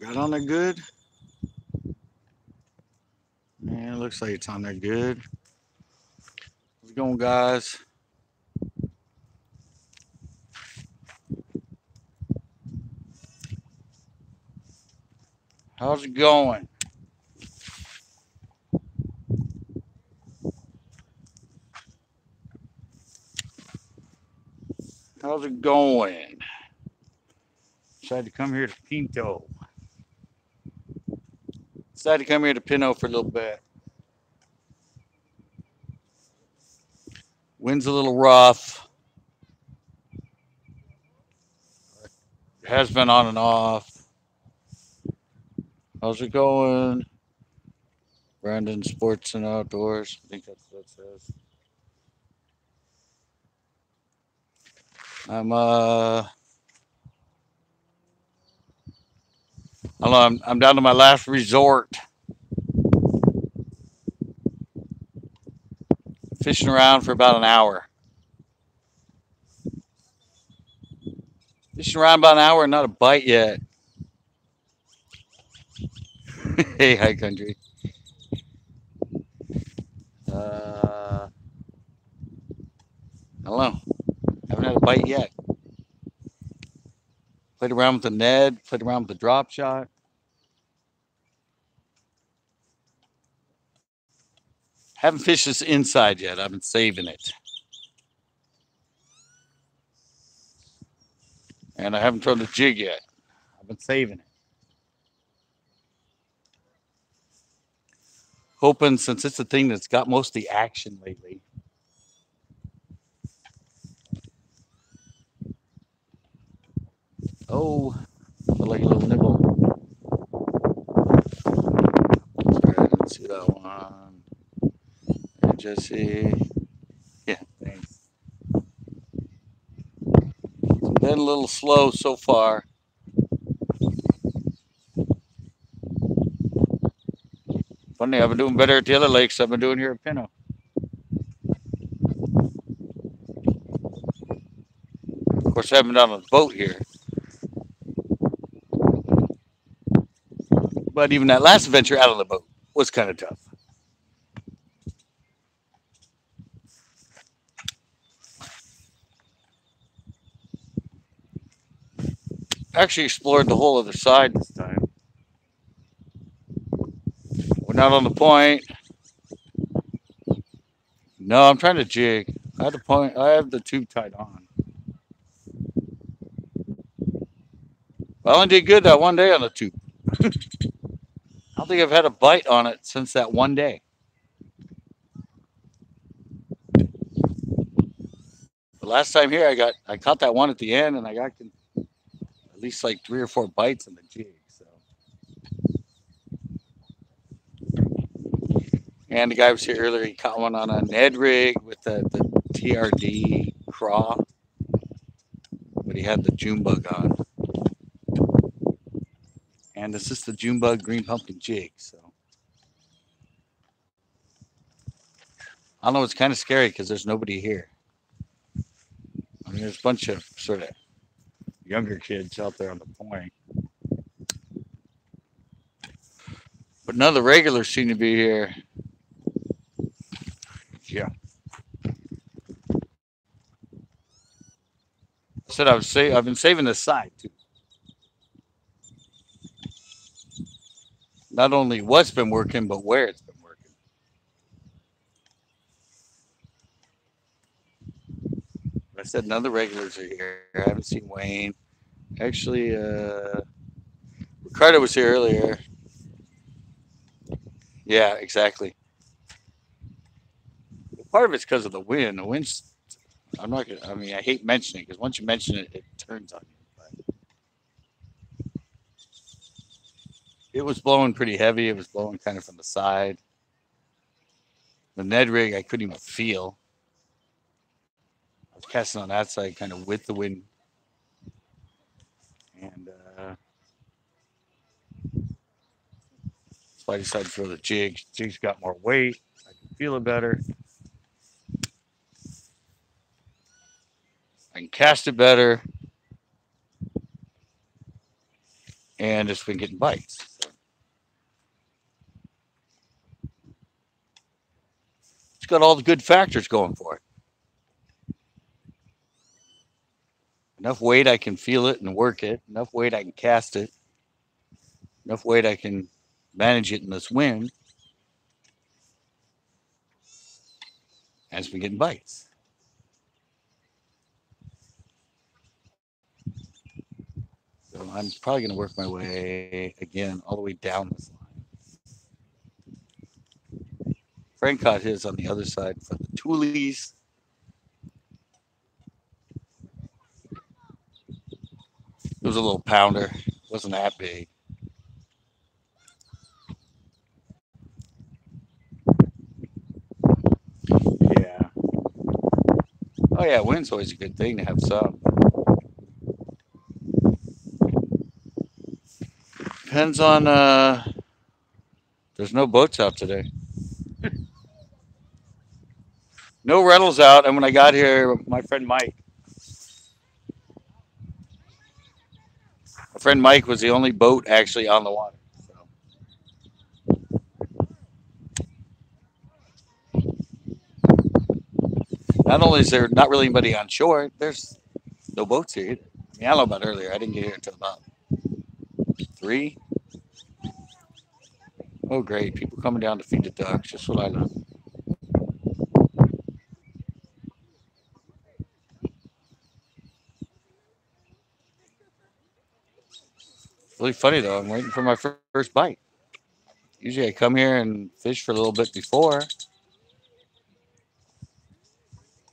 Got on there good. Man, it looks like it's on there good. How's it going, guys? How's it going? How's it going? Decided to come here to Pinto. Decided to come here to Pinto for a little bit. Wind's a little rough. It has been on and off. How's it going? Brandon Sports and Outdoors. I think that's what it says. I'm down to my last resort. Fishing around for about an hour. Fishing around about an hour and not a bite yet. Hey, high country. I don't know. Haven't had a bite yet. Played around with the Ned. Played around with the drop shot. Haven't fished this inside yet. I've been saving it. And I haven't thrown the jig yet. I've been saving it. Hoping, since it's the thing that's got most of the action lately. Oh, I feel like a little nibble. Sorry, I didn't see that one. Hey, Jesse. Yeah, thanks. Been a little slow so far. Funny, I've been doing better at the other lakes I've been doing here at Pinto. Of course, I haven't been on the boat here. But even that last adventure out of the boat was kind of tough. Actually explored the whole other side this time. We're not on the point. No, I'm trying to jig. I have the point. I have the tube tied on. I only did good that one day on the tube. I don't think I've had a bite on it since that one day. The last time here, I caught that one at the end, and I got at least like 3 or 4 bites on the jig. So, and the guy was here earlier. He caught one on a Ned rig with the TRD craw, but he had the June bug on. And this is the June bug green pumpkin jig. So I don't know. It's kind of scary because there's nobody here. I mean, there's a bunch of sort of younger kids out there on the point, but none of the regulars seem to be here. Yeah, I said I've been saving this side too. Not only what's been working, but where it's been working. I said none of the regulars are here. I haven't seen Wayne. Actually, Ricardo was here earlier. Yeah, exactly. Part of it's because of the wind. The wind's. I'm not gonna. I mean, I hate mentioning it because once you mention it, it turns on you. But it was blowing pretty heavy. It was blowing kind of from the side. The Ned rig, I couldn't even feel. I was casting on that side, kind of with the wind, and so I decided to throw the jig. Jig's got more weight. I can feel it better. I can cast it better. and it's been getting bites. So it's got all the good factors going for it. Enough weight I can feel it and work it. Enough weight I can cast it. Enough weight I can manage it in this wind. And it's been getting bites. So I'm probably going to work my way again all the way down this line. Frank caught his on the other side for the toolies. It was a little pounder. It wasn't that big. Yeah. Oh yeah, wind's always a good thing to have some. Depends on there's no boats out today. No rentals out, and when I got here, my friend Mike was the only boat actually on the water. So not only is there not really anybody on shore, there's no boats here either. I mean, I don't know about earlier. I didn't get here until about 3. Oh, great. People coming down to feed the ducks. Just what I love. Really funny, though. I'm waiting for my first bite. Usually I come here and fish for a little bit before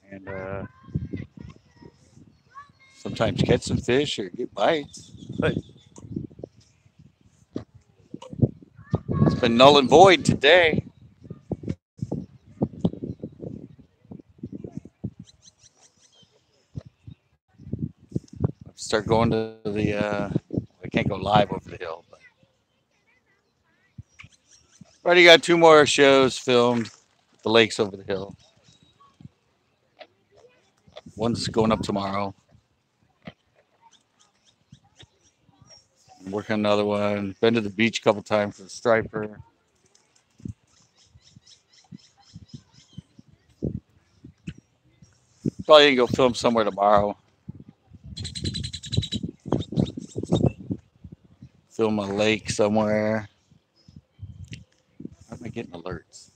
and sometimes catch some fish or get bites. But it's been null and void today. Start going to the, I can't go live over the hill, but already got 2 more shows filmed. The lakes over the hill. One's going up tomorrow. I'm working another one. Been to the beach a couple times for the striper. Probably gonna go film somewhere tomorrow. Film a lake somewhere. How am I getting alerts?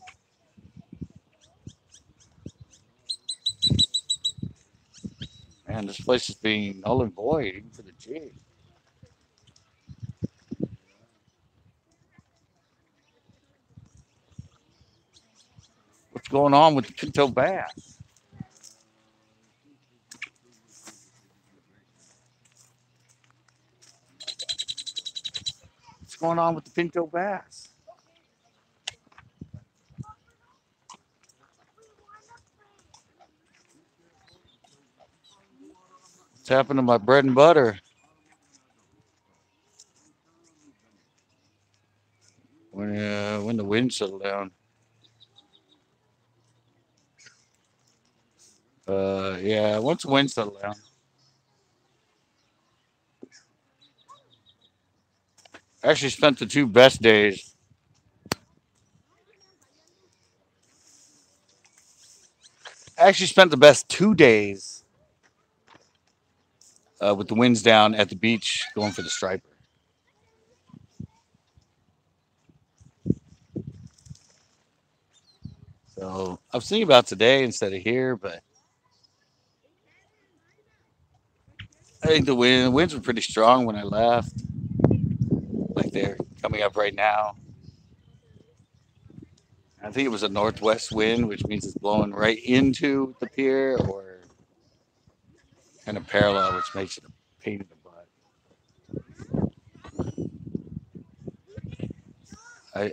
Man, this place is being null and void even for the jig. What's going on with the Pinto bass? What's going on with the Pinto bass? What's happened to my bread and butter? When the wind settled down. Yeah, once the wind settled down. I actually spent the 2 best days. I actually spent the best 2 days with the winds down at the beach going for the striper. So I was thinking about today instead of here, but I think the winds were pretty strong when I left. Like they're coming up right now. I think it was a northwest wind, which means it's blowing right into the pier or kind of parallel, which makes it a pain in the butt.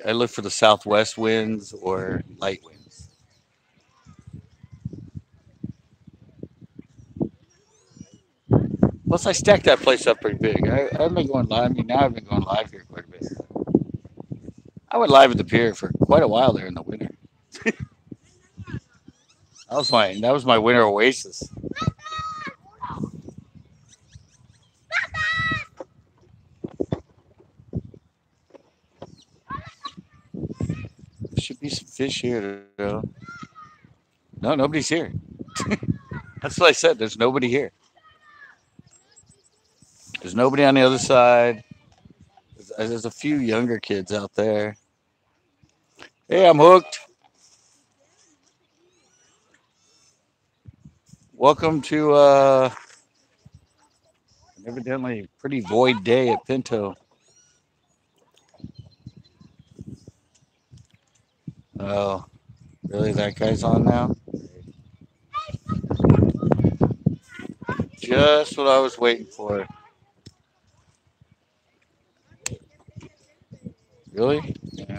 I look for the southwest winds or light winds. Plus, I stacked that place up pretty big. I've been going live. I mean, now I've been going live here quite a bit. I went live at the pier for quite a while there in the winter. That was my winter oasis. should be some fish here, though. No, nobody's here. That's what I said. There's nobody here. There's nobody on the other side. There's a few younger kids out there. Hey, I'm hooked. Welcome to an evidently pretty void day at Pinto. Oh, really? That guy's on now? Just what I was waiting for. Really? Yeah.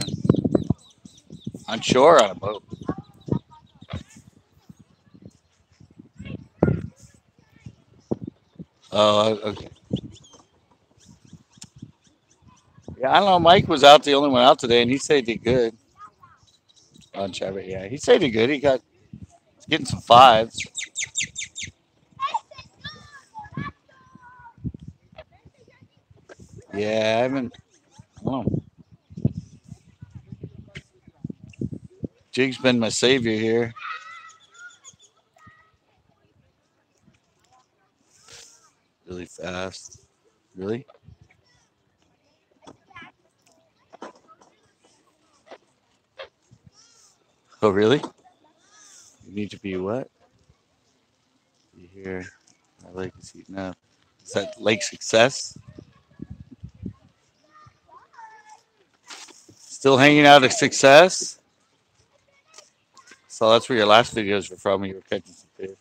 On shore on a boat. Oh, okay. Yeah, I don't know. Mike was out, the only one out today, and he said he did good on Chabot. Yeah, he said he did good. He's getting some fives. Yeah, I haven't. Oh, Jig's been my savior here. Really fast. Really? Oh, really? You need to be what? You hear? My lake is heating up. Is that lake success? Still hanging out at success? So that's where your last videos were from. You were catching some fish.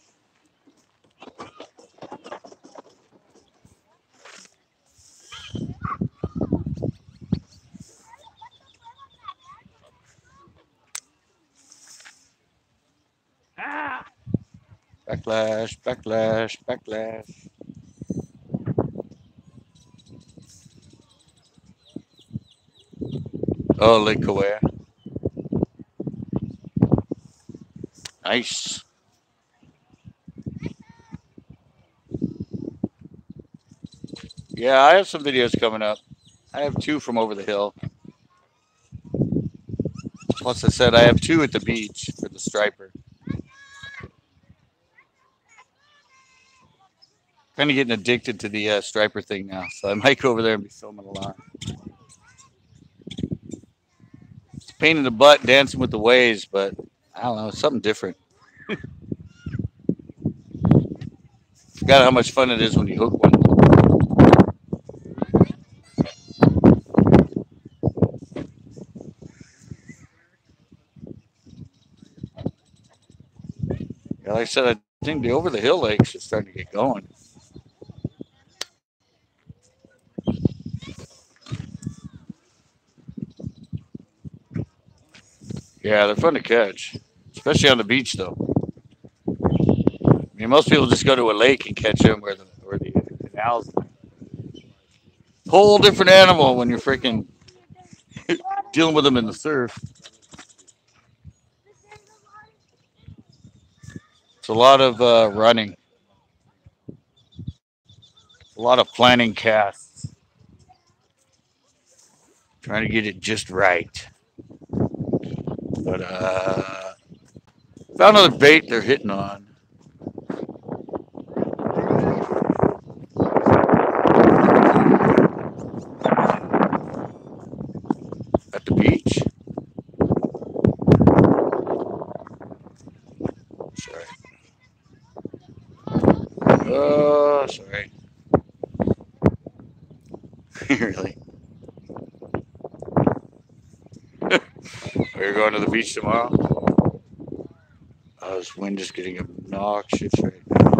Backlash, backlash, backlash. Oh, Lake Kauai. Nice. Yeah, I have some videos coming up. I have two from over the hill. Plus, I said I have two at the beach for the striper. Kind of getting addicted to the striper thing now, so I might go over there and be filming a lot. It's a pain in the butt dancing with the waves, but I don't know, it's something different. Forgot how much fun it is when you hook one. Yeah, like I said, I think the over the hill lakes are starting to get going. Yeah, they're fun to catch, especially on the beach, though. I mean, most people just go to a lake and catch them where the canals. Whole different animal when you're freaking dealing with them in the surf. It's a lot of running, a lot of planning casts, trying to get it just right. But found another bait they're hitting on. At the beach. Sorry. Oh, sorry. Really? Are you going to the beach tomorrow? Oh, this wind is getting obnoxious right now.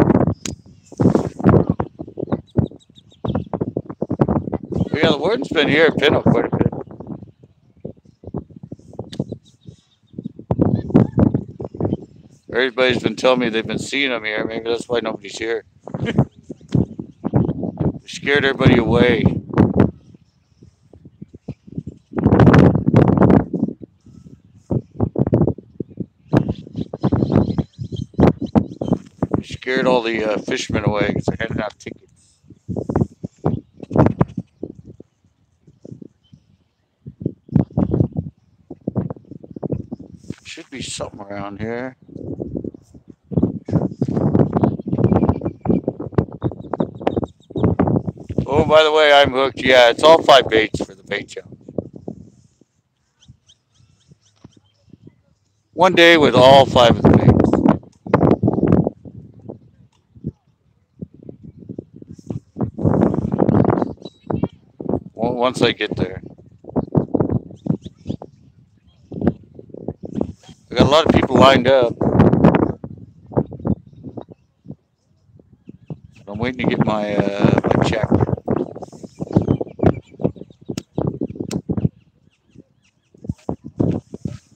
But yeah, the wind's been here at Pinto quite a bit. Everybody's been telling me they've been seeing them here. Maybe that's why nobody's here. They scared everybody away. They scared all the fishermen away because they're handing out tickets. Should be something around here. Oh, by the way, I'm hooked. Yeah, it's all 5 baits for the bait challenge. One day with all 5 of the baits. Once I get there. I got a lot of people lined up. I'm waiting to get my check.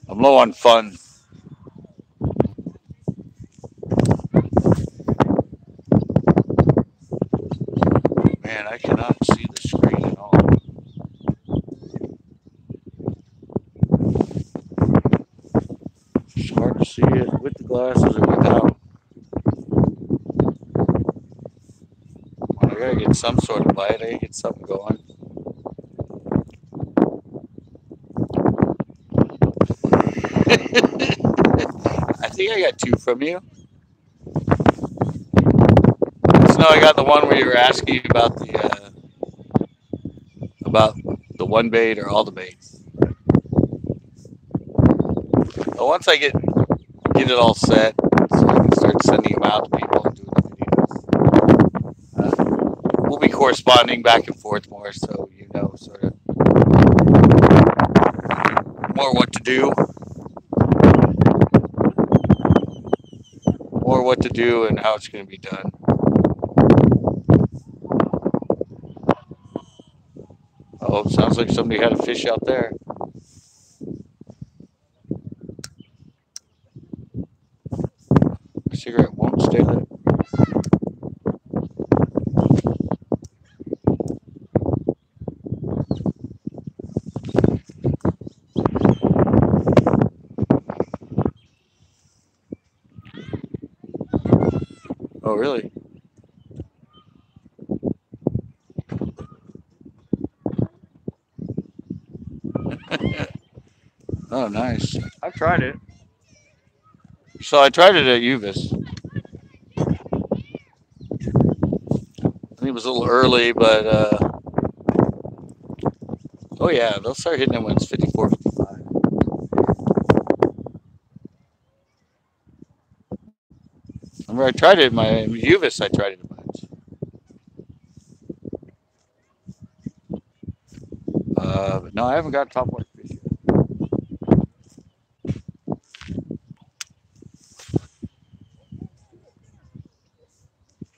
I'm low on funds. Man, I cannot see the screen at all. It's hard to see it with the glasses or without. I gotta get some sort of bite. I gotta get something going. I think I got 2 from you. So no, I got the one where you were asking about the one bait or all the baits. But once I get it all set, so I can start sending them out to people and doing the videos. We'll be corresponding back and forth more, so you know sort of more what to do, and how it's going to be done. Oh, sounds like somebody had a fish out there. My cigarette won't stay lit. Oh, really? Oh, nice. I've tried it. So I tried it at Uvis. I think it was a little early, but oh yeah, they'll start hitting it when it's 54, 55. Remember, I tried it in my Uvis. I tried it a bunch. But no, I haven't got topwater fish yet.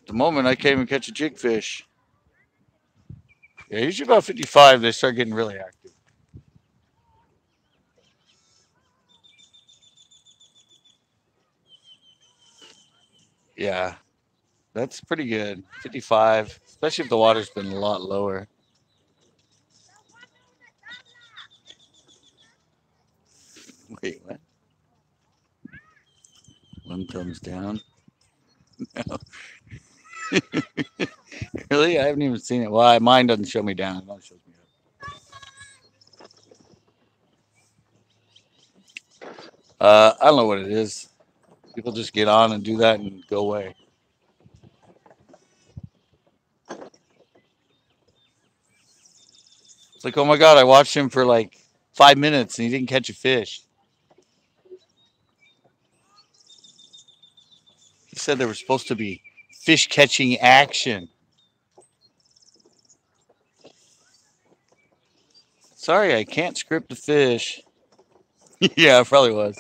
At the moment, I can't even catch a jig fish. Yeah, usually about 55, they start getting really active. Yeah, that's pretty good. 55, especially if the water's been a lot lower. Wait, what? One thumbs down. Really? I haven't even seen it. Well, mine doesn't show me down. It only shows me up. I don't know what it is. People just get on and do that and go away. It's like, oh my God, I watched him for like 5 minutes and he didn't catch a fish. He said there was supposed to be fish catching action. Sorry, I can't script the fish. Yeah, it probably was.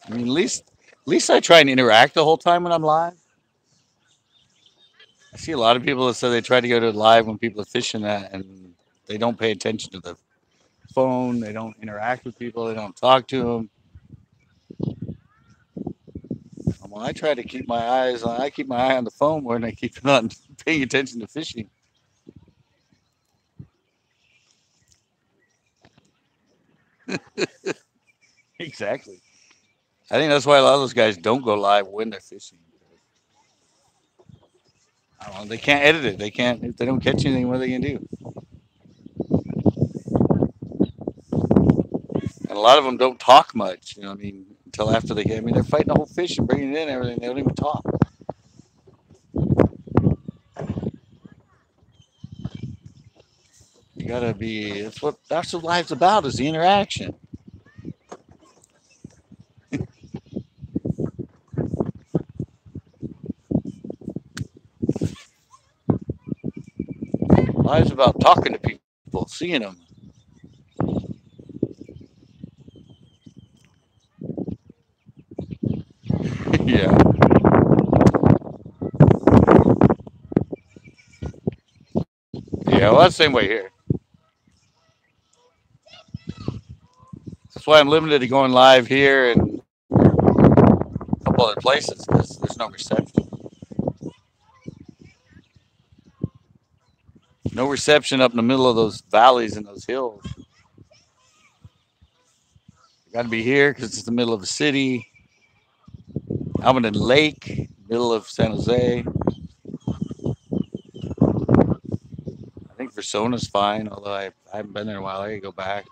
I mean, at least I try and interact the whole time when I'm live. I see a lot of people that say they try to go to live when people are fishing that, and they don't pay attention to the phone. They don't interact with people. They don't talk to them. Well, I try to keep my eyes on. I keep my eye on the phone more than I keep it on paying attention to fishing. Exactly. I think that's why a lot of those guys don't go live when they're fishing. I don't know. They can't edit it. They can't. If they don't catch anything, what are they gonna do? lot of them don't talk much. You know, I mean, until after they get. I mean, they're fighting the whole fish and bringing it in and everything. They don't even talk. You gotta be. That's what life's about. Is the interaction. Life's about talking to people, seeing them. Yeah. Yeah. Well, that's the same way here. That's why I'm limited to going live here and a couple other places because there's no reception. No reception up in the middle of those valleys and those hills. Got to be here because it's the middle of the city. I'm in a lake, middle of San Jose. I think Versona's fine, although I haven't been there in a while. I gotta go back.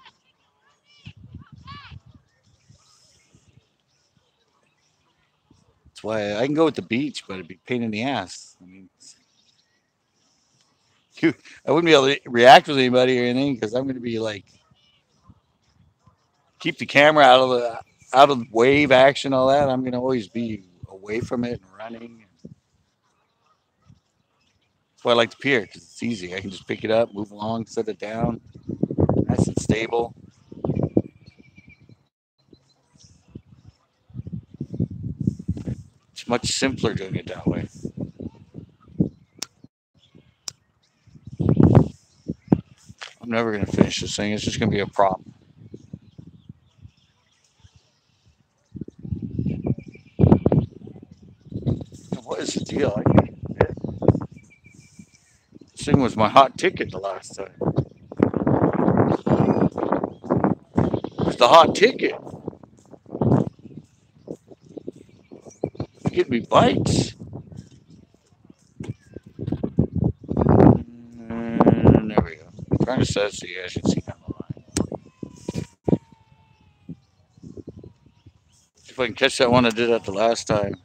That's why I can go with the beach, but it'd be a pain in the ass. I mean, I wouldn't be able to react with anybody or anything because I'm going to be like keep the camera out of wave action, all that. I'm going to always be away from it and running. That's why I like the pier because it's easy. I can just pick it up, move along, set it down, nice and stable. It's much simpler doing it that way. I'm never going to finish this thing. It's just going to be a prop. What is the deal? This thing was my hot ticket the last time. It's the hot ticket. It's getting me bites. And there we go. I'm trying to set it so you guys can see down the line. See if I can catch that one I did at the last time.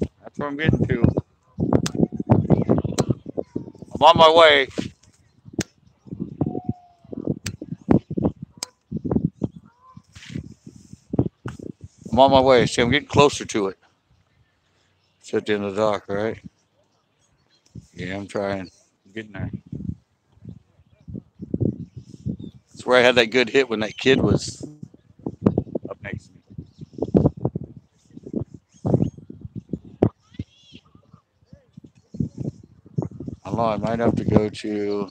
That's where I'm getting to. I'm on my way. I'm on my way. See, I'm getting closer to it. It's at the end of the dock, right? Yeah, I'm trying. I'm getting there. That's where I had that good hit when that kid was up next to me. I don't know. I might have to go to.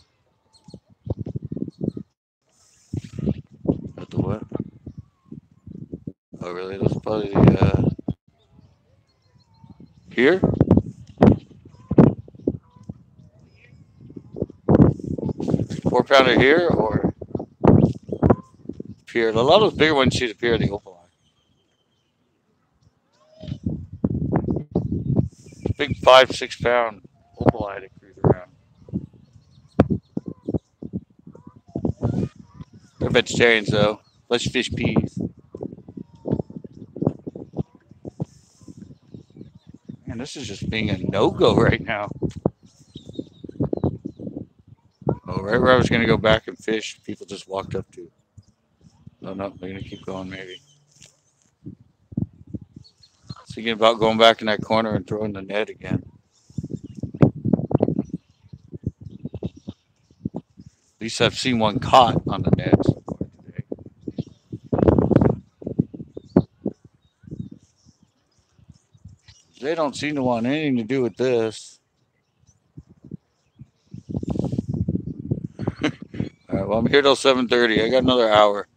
At the what? Oh, really? That's probably the. Here? 4 pounder here or pier? A lot of those bigger ones shoot a pier, the opal eye. Big 5, 6 pound opal eye to cruise around. They're vegetarians though. Let's fish peas. Man, this is just being a no-go right now. Oh, right where I was going to go back and fish, people just walked up to. Oh, no, they're going to keep going maybe. Thinking about going back in that corner and throwing the net again. At least I've seen one caught on the net so far today. They don't seem to want anything to do with this. All right, well, I'm here till 7:30. I got another hour.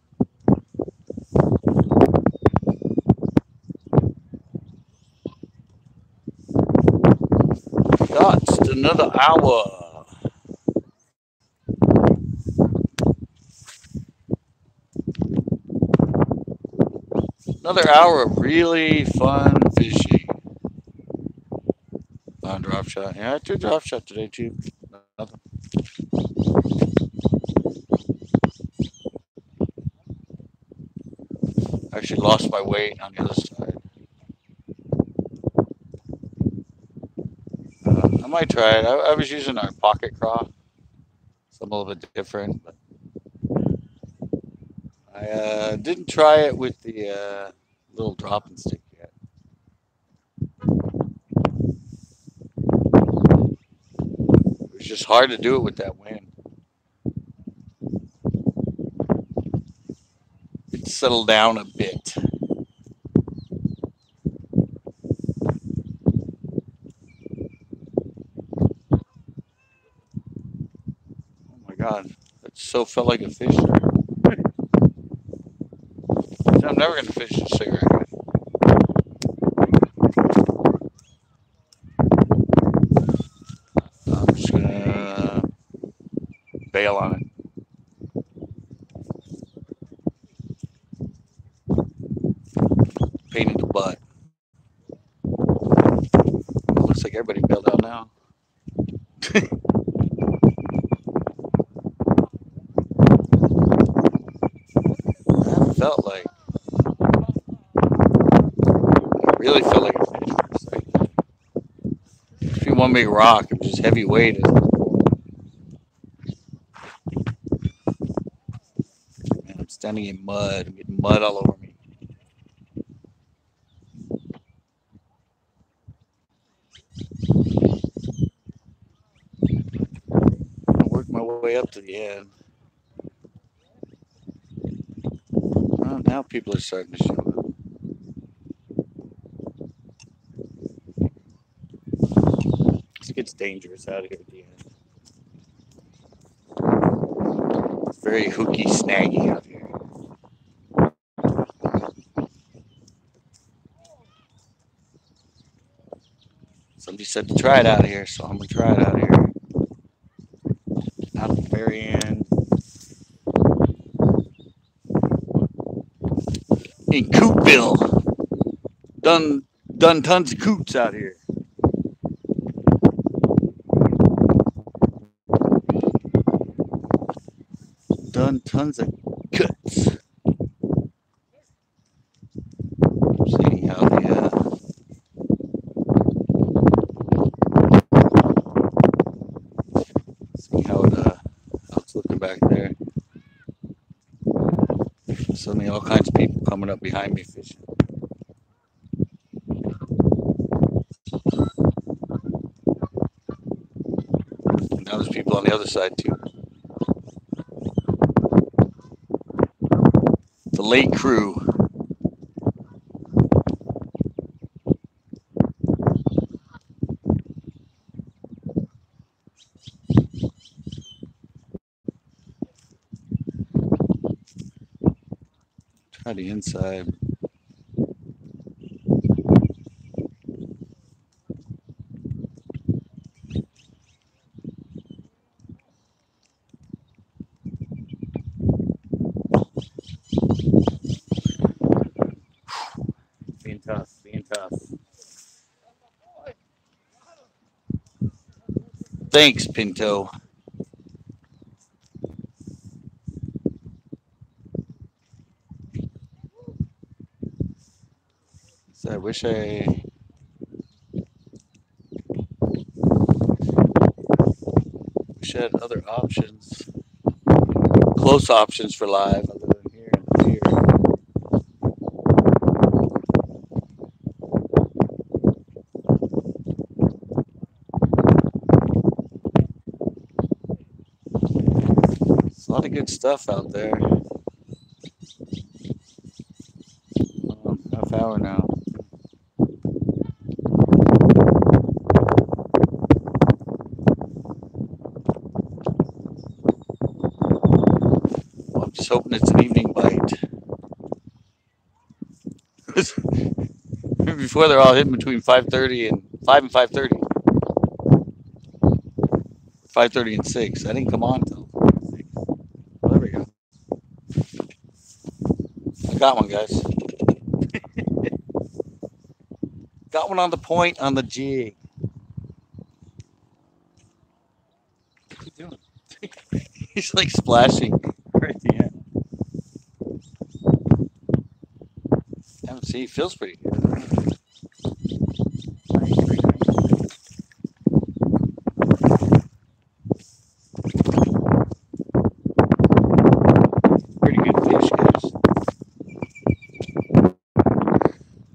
That's another hour. Another hour of really fun fishing. On drop shot. Yeah, I threw drop shot today too. Nothing. Actually lost my weight on the other side. I might try it. I was using our pocket craw. Some a little bit different, but I didn't try it with the little dropping stick yet. It was just hard to do it with that wind. It settled down a bit. Oh my God, that so felt like a fish. I'm never gonna fish a cigarette. I'm just gonna bail on it. Pain in the butt. Looks like everybody bailed out now. That felt like, really felt like a fish for a second. If you one big rock, it was just heavy weighted. Man, I'm standing in mud. I'm getting mud all over me. I worked my way up to the end. Well, now people are starting to show up. It gets dangerous out here at the end. It's very hooky, snaggy out here. Somebody said to try it out here, so I'm gonna try it out here. Out at the very end. In Cootville. Done tons of coots out here. Done tons of cuts. Seeing how how it's looking back there. Suddenly all kinds of people coming up behind me fishing. And now there's people on the other side too. The lake crew. Try the inside. Being tough, being tough. Thanks, Pinto. So I wish I had other options, close options for live other than here and here. There's a lot of good stuff out there. Half hour now. Well, I'm just hoping it's an evening bite. Before they're all hitting between 5:30 and 5 and 5:30. 5:30 and 6. I didn't come on till 6. Well, there we go. I got one, guys. Got one on the point on the jig. What's he doing? He's like splashing right at the end. See, feels pretty good. Pretty good fish, guys.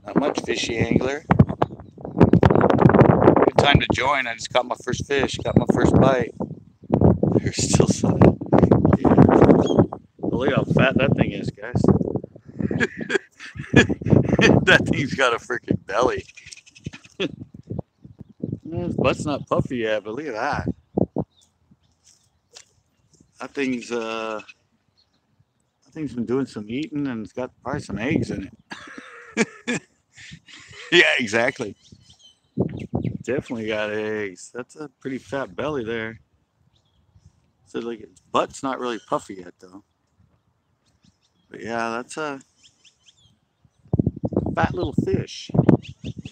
Not much fishy angler. Good time to join. I just caught my first fish, got my first bite. There's still some. Yeah. Look how fat that thing is, guys. That thing's got a freaking belly. His butt's not puffy yet, but look at that. That thing's been doing some eating and it's got probably some eggs in it. Yeah, exactly. Definitely got eggs. That's a pretty fat belly there. So like its butt's not really puffy yet though. But yeah, that's a fat little fish.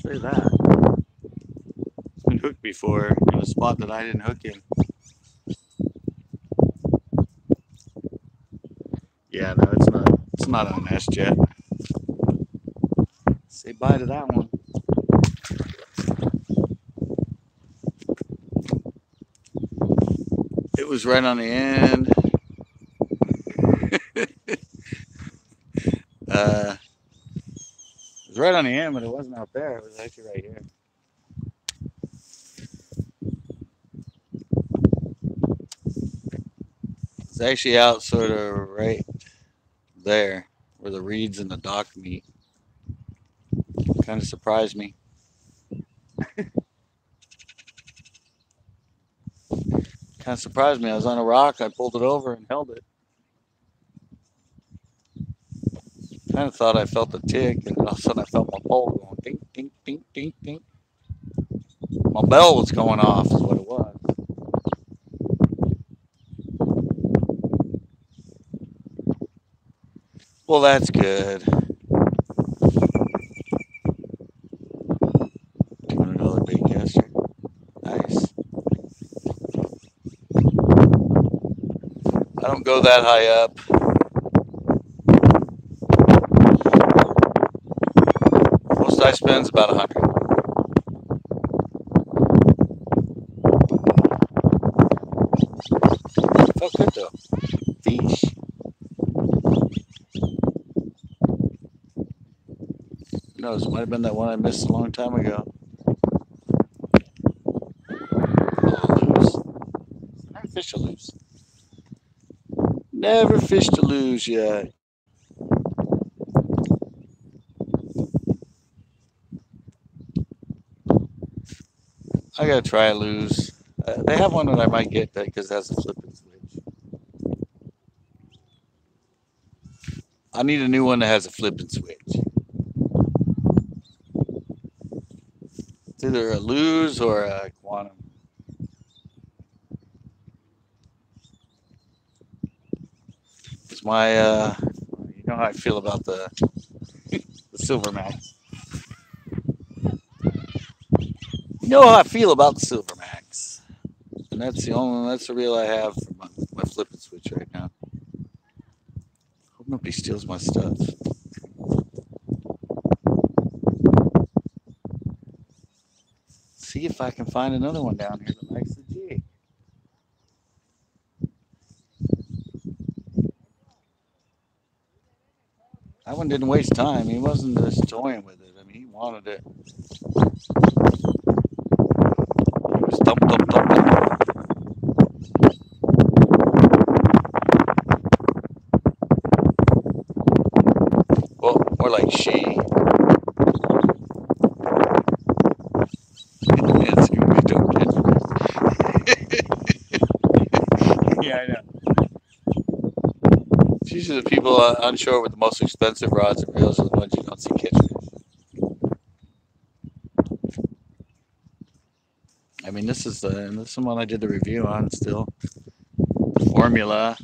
Say that. It's been hooked before in a spot that I didn't hook in. Yeah, no, it's not on a nest yet. Say bye to that one. It was right on the end. It was right on the end, but it wasn't out there. It was actually right here. It's actually out sort of right there where the reeds and the dock meet. Kind of surprised me. Kind of surprised me. I was on a rock. I pulled it over and held it. Kind of thought I felt a tick, and all of a sudden I felt my pole going ding, ding, ding, ding, ding. My bell was going off, is what it was. Well, that's good. $200 bait caster. Nice. I don't go that high up. Most I spend is about 100. Felt good though. Fish. Who knows? It might have been that one I missed a long time ago. Lose. Never fished a lose. Never fished a lose yet. I gotta try a lose. They have one that I might get because it has a flip and switch. I need a new one that has a flip and switch. It's either a lose or a quantum. It's my, you know how I feel about the Silver Max. You know how I feel about the Silver Max. And that's the reel I have for my flip and switch right now. Hope nobody steals my stuff. See if I can find another one down here that likes the jig. That one didn't waste time. He wasn't just toying with it. I mean, he wanted it. He was thump, thump, thump, thump. Well, more like she. Yeah, I know. It's usually the people on shore with the most expensive rods and reels are the ones you don't see catch fish. I mean, this is the one I did the review on still. Formula.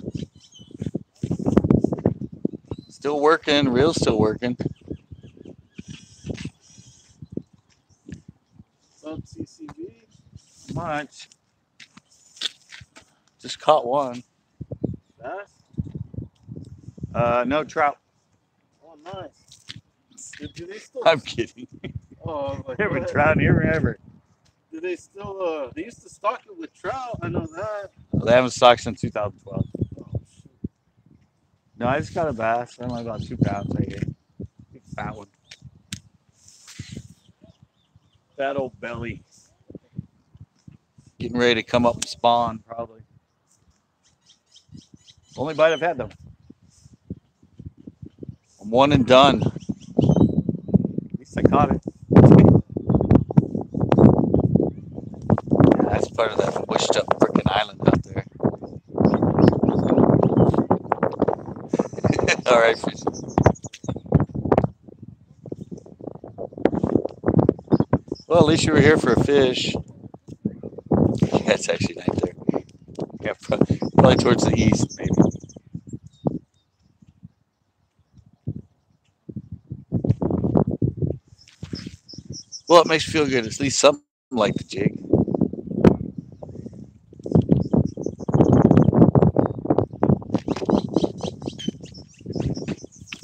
Still working, reel's still working. Sub CCV? Much. Just caught one. Bass? No, trout. Oh, nice. Do they still? I'm kidding. Oh, like, Never trout here ever. do they still? They used to stock it with trout. I know that. They haven't stocked since 2012. Oh, shoot. No, I just got a bass. I'm only about 2 pounds right here. Big fat one. Fat old belly. Getting ready to come up and spawn, probably. Only bite I've had, though. I'm one and done. At least I caught it. Yeah, that's part of that pushed up freaking island out there. All right, fish. Well, at least you were here for a fish. Yeah, it's actually night there. Yeah, probably towards the east, maybe. Well, it makes you feel good. At least something like the jig.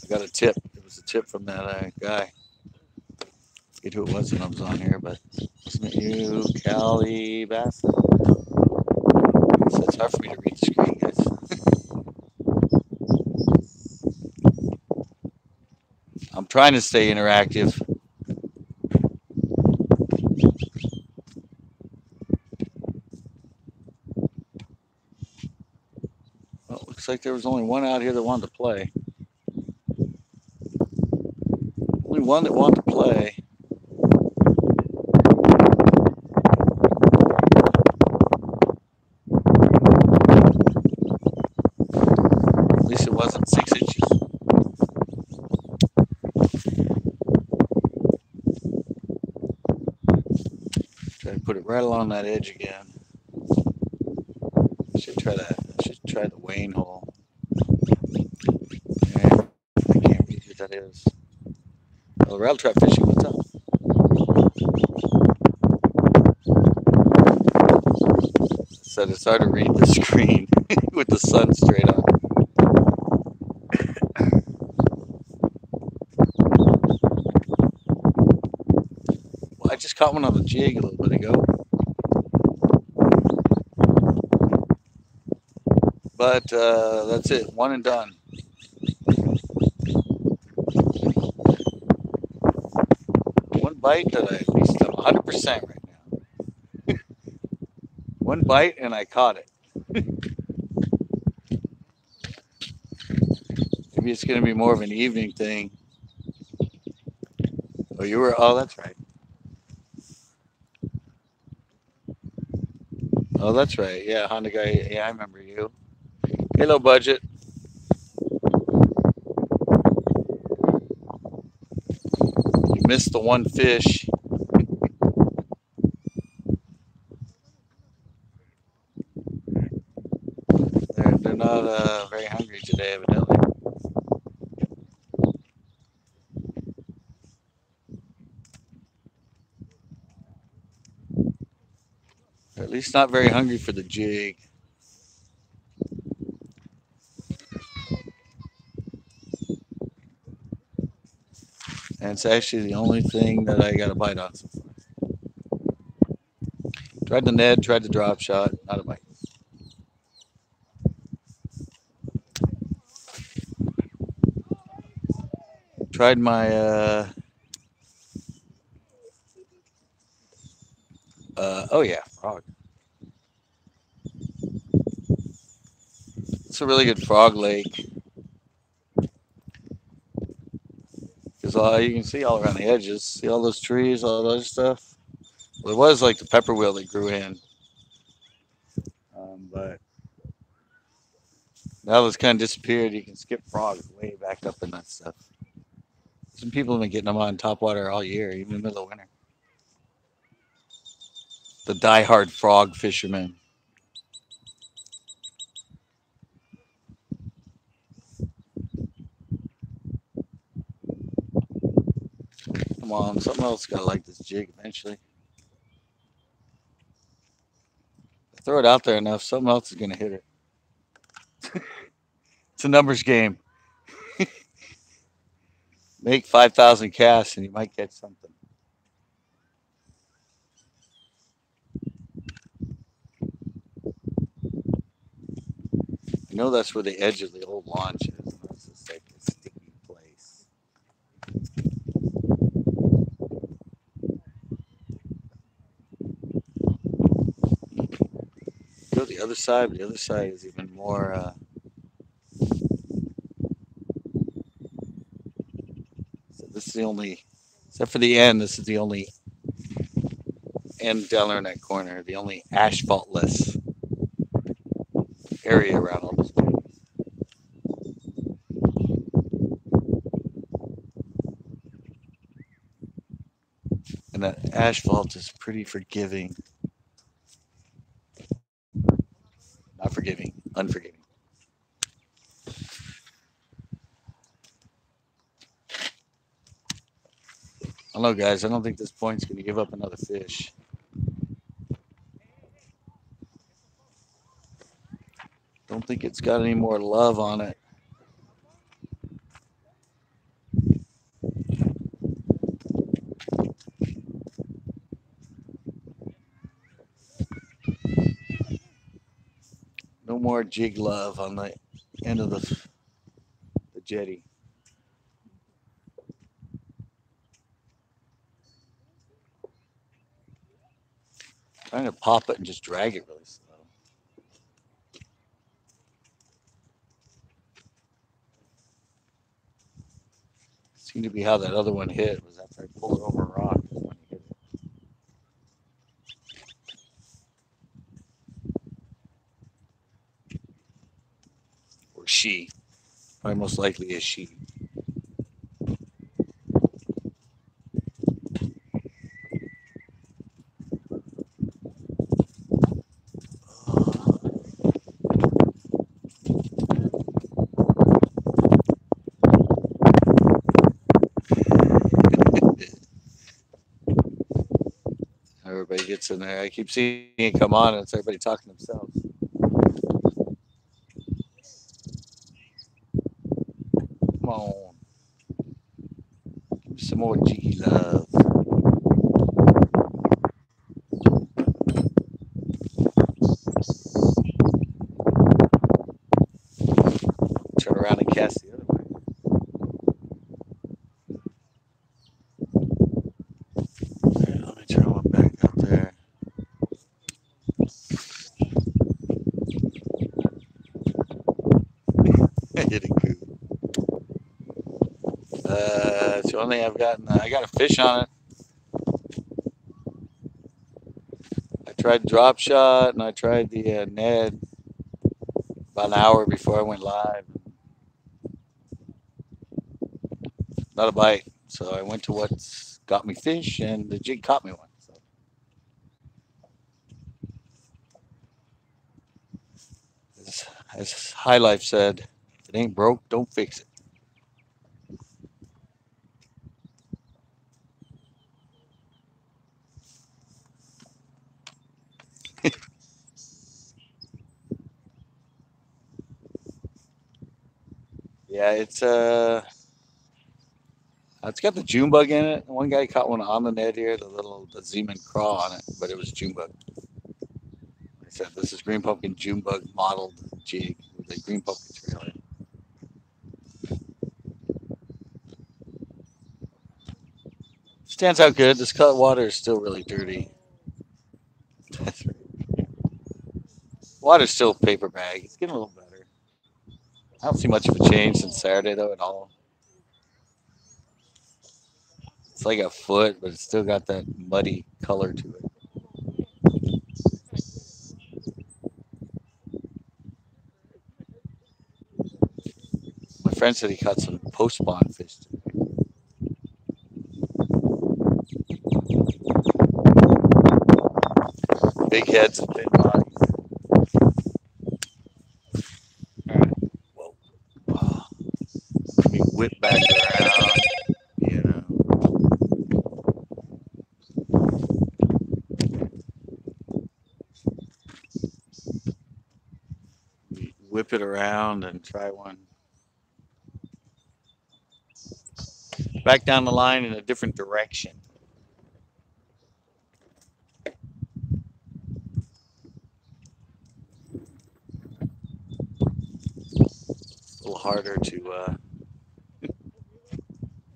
I got a tip. It was a tip from that guy. I forget who it was when I was on here, but wasn't it you, Callie Bassin? So it's hard for me to read the screen, guys. I'm trying to stay interactive. Well, it looks like there was only one out here that wanted to play. Only one that wanted to play. At least it wasn't 6 inches. Try to put it right along that edge again. Should try the wane hole. Yeah, I can't read who that is. Oh, rattle trap fishing. What's up? Said it's hard to read the screen with the sun straight on. Well, I just caught one on the jig a little bit ago. But that's it. One and done. One bite that I at least I'm 100% right now. One bite and I caught it. Maybe it's going to be more of an evening thing. Oh, you were. Oh, that's right. Oh, that's right. Yeah, Honda guy. Yeah, I remember you. Hey, low budget. You missed the one fish. They're not very hungry today, evidently. Or at least not very hungry for the jig. And it's actually the only thing that I got a bite on so far. Tried the Ned, tried the drop shot, not a bite. Tried my oh yeah, frog. It's a really good frog lake because you can see all around the edges. See all those trees, all that stuff. Well, it was like the pepper wheel that grew in, but now it's kind of disappeared. You can skip frogs way back up in that stuff. Some people have been getting them on top water all year, even in the middle of winter. The die-hard frog fishermen. Come on, something else got to like this jig eventually. Throw it out there enough, something else is going to hit it. It's a numbers game. Make 5,000 casts and you might catch something. I know that's where the edge of the old launch is. And that's just like a sticky place. Go the other side, but the other side is even more. So this is the only, except for the end, this is the only end down there in that corner, the only asphaltless area around all this. And that asphalt is pretty forgiving. Not forgiving, unforgiving. I don't know, guys. I don't think this point's going to give up another fish. Don't think it's got any more love on it. No more jig love on the end of the jetty. Trying to pop it and just drag it really slow. Seemed to be how that other one hit was after I pulled it over a rock. When he hit it. Or she. Probably most likely is she. Everybody gets in there. I keep seeing it come on, and it's everybody talking to themselves. Come on. Give me some more jiggy love. Turn around and cast the other way. Right, let me turn one back up there. Hit a coup. It's the only thing I've gotten. I got a fish on it. I tried drop shot and I tried the Ned about an hour before I went live. Not a bite. So I went to what's got me fish, and the jig caught me one. So as High Life said, if it ain't broke, don't fix it. Yeah, it's got the June bug in it. One guy caught one on the net here, the Zeman craw on it, but it was June bug. I said this is green pumpkin June bug modeled jig with a green pumpkin trailer. Stands out good. This cut water is still really dirty. That's right. Water's still paper bag. It's getting a little better. I don't see much of a change since Saturday though at all. It's like a foot, but it's still got that muddy color to it. My friend said he caught some post spawn fish today. Big heads and thin bodies. All right. Whoa. Oh, let me whip back around. You know, whip it around and try one. back down the line in a different direction. A little harder to,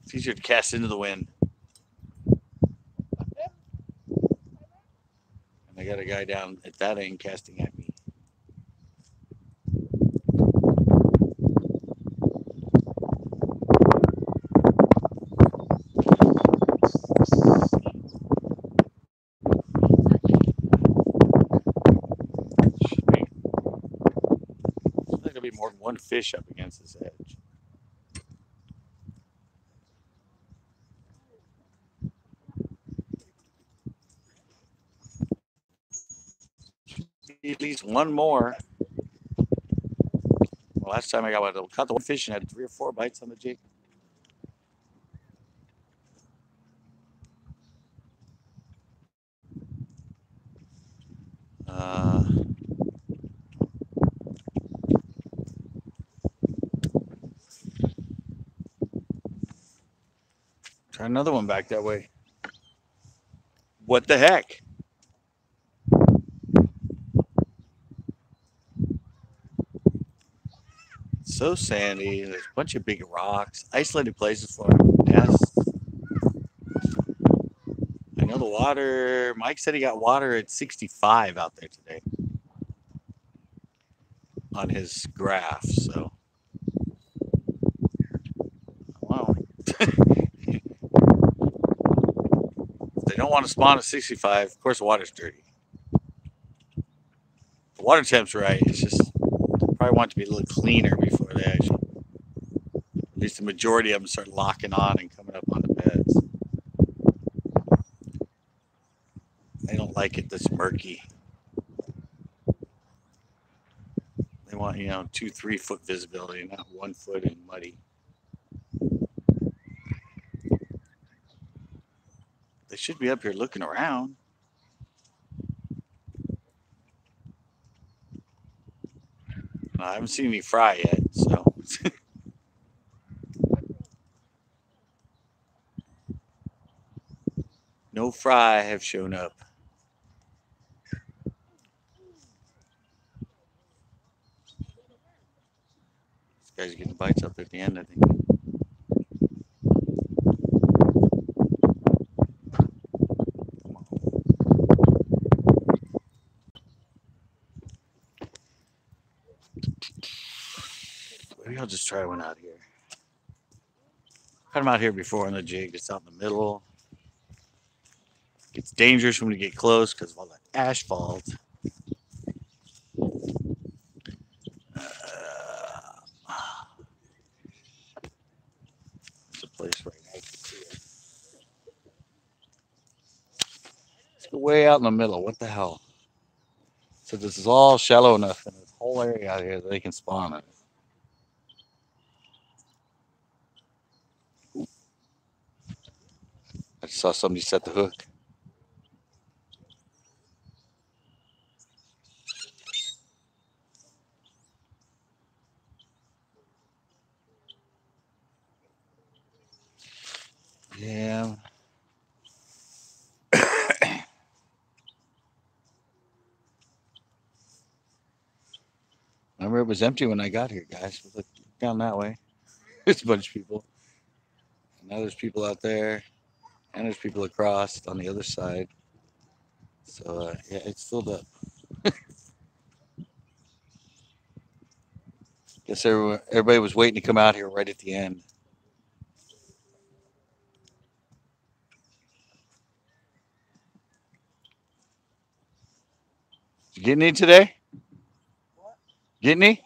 it's easier to cast into the wind. And I got a guy down at that end casting at me. There's gonna be more than one fish up against this edge. At least one more. Well, last time I caught the one fish and had 3 or 4 bites on the jig. Try another one back that way. What the heck? So sandy. There's a bunch of big rocks, isolated places for nests. I know the water. Mike said he got water at 65 out there today on his graph. So, well, if they don't want to spawn at 65, of course the water's dirty. The water temp's right. It's just they probably want it to be a little cleaner before they actually. At least the majority of them start locking on and coming up on the beds. They don't like it this murky. They want, 2-3 foot visibility, not 1 foot and muddy. They should be up here looking around. I haven't seen any fry yet, so. No fry have shown up. This guy's getting bites up at the end, I think. Maybe I'll just try one out here. Caught him out here before on the jig. It's out in the middle. It's dangerous when we get close because of all the asphalt. There's a place right now. I can see it. Let's go way out in the middle. What the hell? So this is all shallow enough in this whole area out here that they can spawn it. I just saw somebody set the hook. Yeah. Remember, it was empty when I got here, guys. Look down that way. There's a bunch of people. And now there's people out there. And there's people across on the other side. So, yeah, it's filled up. Guess everybody was waiting to come out here right at the end. Did you get any today? What? Get any?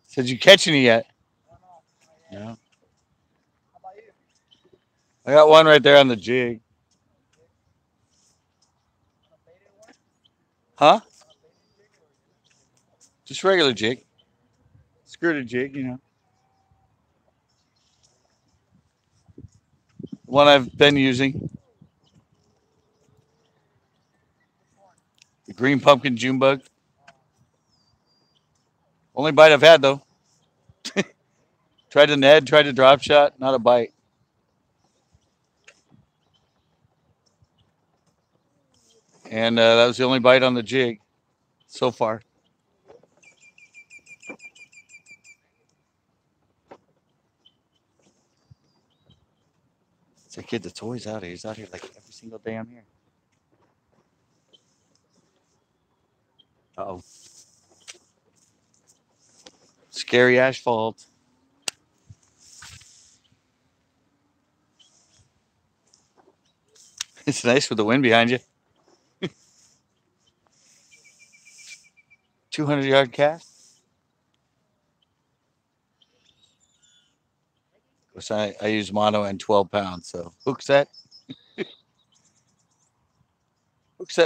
Said you catch any yet? No. How about you? I got one right there on the jig. Huh? Just regular jig. Skirted jig, One I've been using. The green pumpkin June bug. Only bite I've had though. Tried the Ned, tried the drop shot, not a bite. And that was the only bite on the jig so far. It's a kid that's always out here. He's out here like every single day I'm here. Uh oh. Scary asphalt. It's nice with the wind behind you. 200-yard cast. Of course, I use mono and 12 pounds. So hook set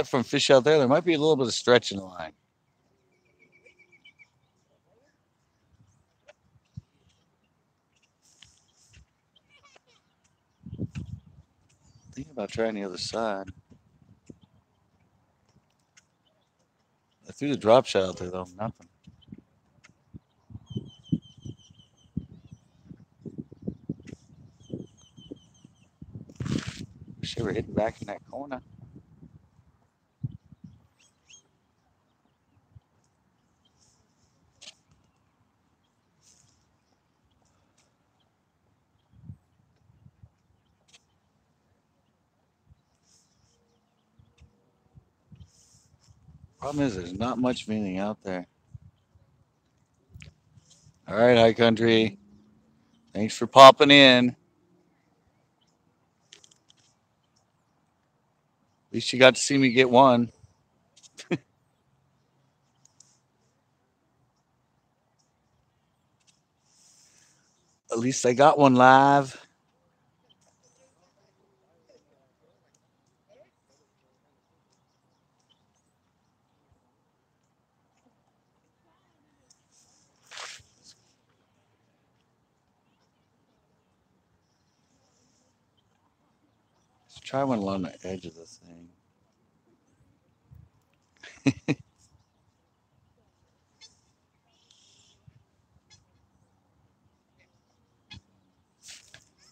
from fish out there. There might be a little bit of stretch in the line. Thinking about trying the other side. I threw the drop shot out there though. Nothing. Wish they were hitting back in that corner. Problem is, there's not much of anything out there. All right, High Country. Thanks for popping in. At least you got to see me get one. At least I got one live. Let's try one along the edge of this thing.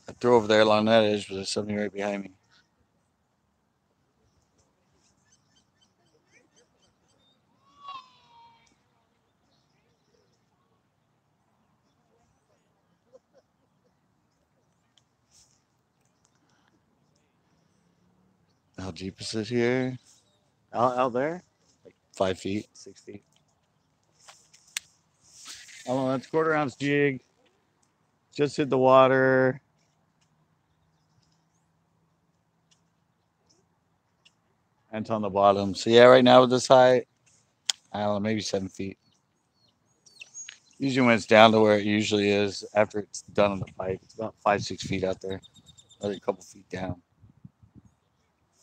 I throw over there along that edge, but there's something right behind me. How deep is it here? Out there? Like 5 feet, 6 feet. Oh, that's quarter ounce jig. Just hit the water. And it's on the bottom. So yeah, right now with this height, I don't know, maybe 7 feet. Usually when it's down to where it usually is after it's done on the pipe, it's about 5, 6 feet out there. Another couple feet down.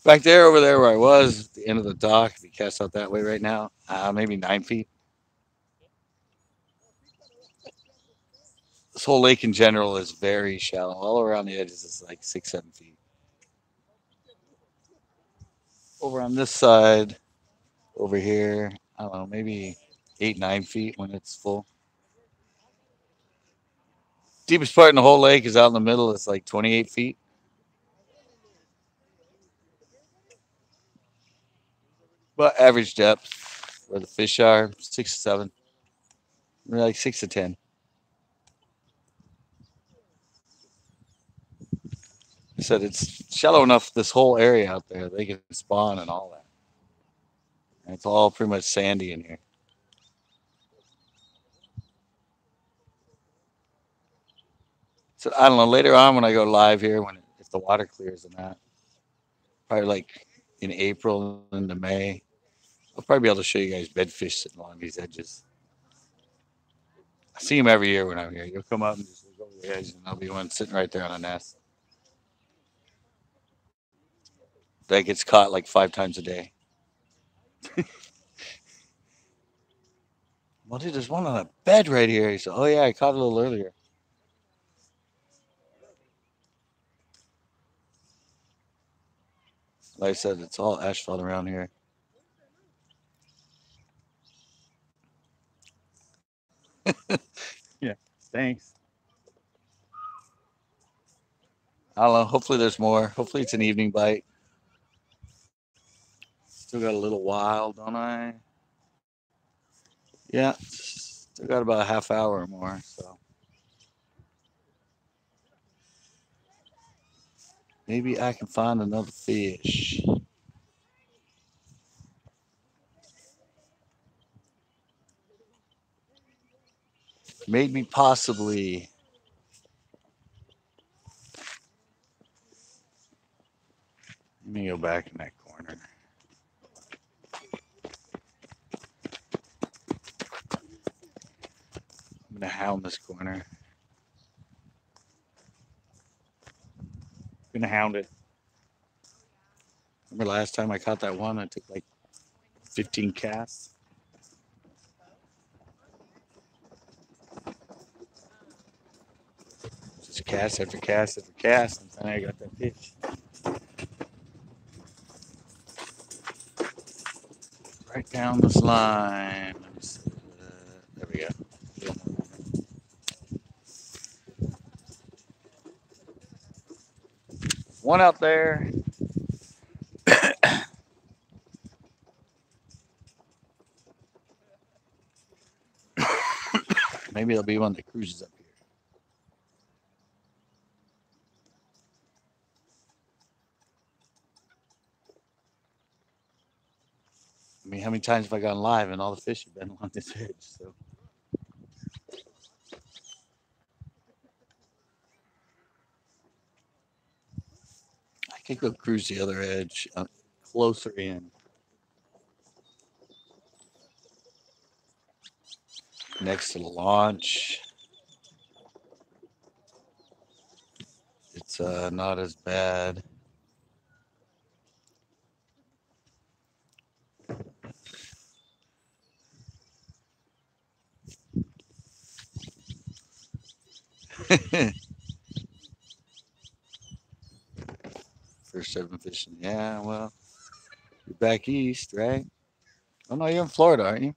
Back there, over there where I was, at the end of the dock, if you cast out that way right now, maybe 9 feet. This whole lake in general is very shallow. All around the edges is like 6, 7 feet. Over on this side, over here, I don't know, maybe 8, 9 feet when it's full. Deepest part in the whole lake is out in the middle. It's like 28 feet. But average depth where the fish are, 6 to 7. We're like 6 to 10. I said it's shallow enough, this whole area out there, they can spawn and all that. And it's all pretty much sandy in here. So I don't know, later on when I go live here, if the water clears and that, probably like in April into May, I'll probably be able to show you guys bedfish sitting along these edges. I see them every year when I'm here. You'll come up and just look over the edge, and there'll be one sitting right there on a nest. That gets caught like 5 times a day. Well, dude, there's one on a bed right here. He said, "Oh yeah, I caught it a little earlier." Like I said, it's all asphalt around here. Yeah, thanks. I don't know. Hopefully, there's more. Hopefully, it's an evening bite. Still got a little while, don't I? Yeah, still got about a half hour or more. So maybe I can find another fish. Maybe possibly. Let me go back in that corner. I'm gonna hound this corner. I'm gonna hound it. Remember last time I caught that one? I took like 15 casts. Just cast after cast after cast, and then I got that fish. Right down this line. Let me see. There we go. One out there. Maybe there'll be one that cruises up here. I mean, how many times have I gone live and all the fish have been along this edge? So I could go cruise the other edge, closer in, next to the launch. It's not as bad. First 7 fishing. Yeah, well, you're back east, right? Oh no, you're in Florida, aren't you?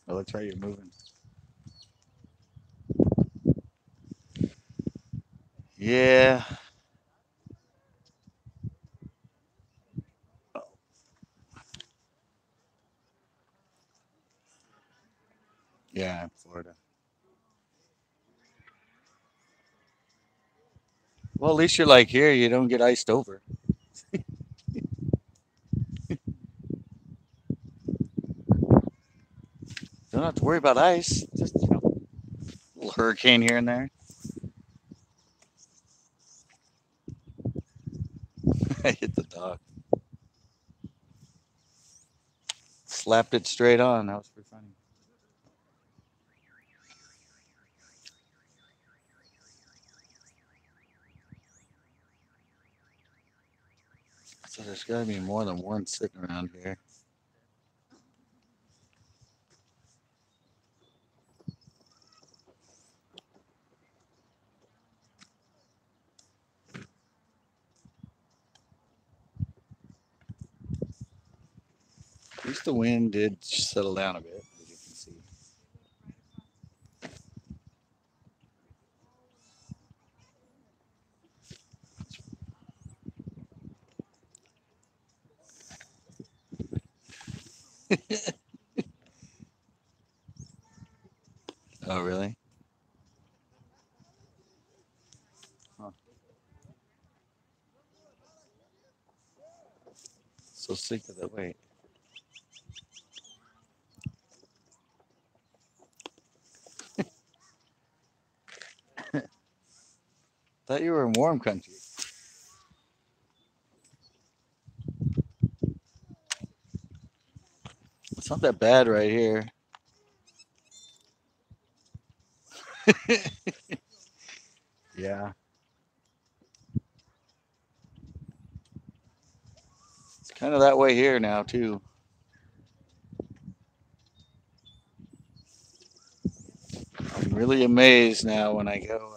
Oh, that's right, you're moving. Yeah. Yeah, in Florida. Well, at least you're like here, you don't get iced over. Don't have to worry about ice. Just a little hurricane here and there. I hit the dock. Slapped it straight on. That was pretty funny. So there's got to be more than one sitting around here. At least the wind did settle down a bit, as you can see. Oh, really? Huh. So sick of the wait. Thought you were in warm country. It's not that bad right here. Yeah. It's kind of that way here now, too. I'm really amazed now when I go.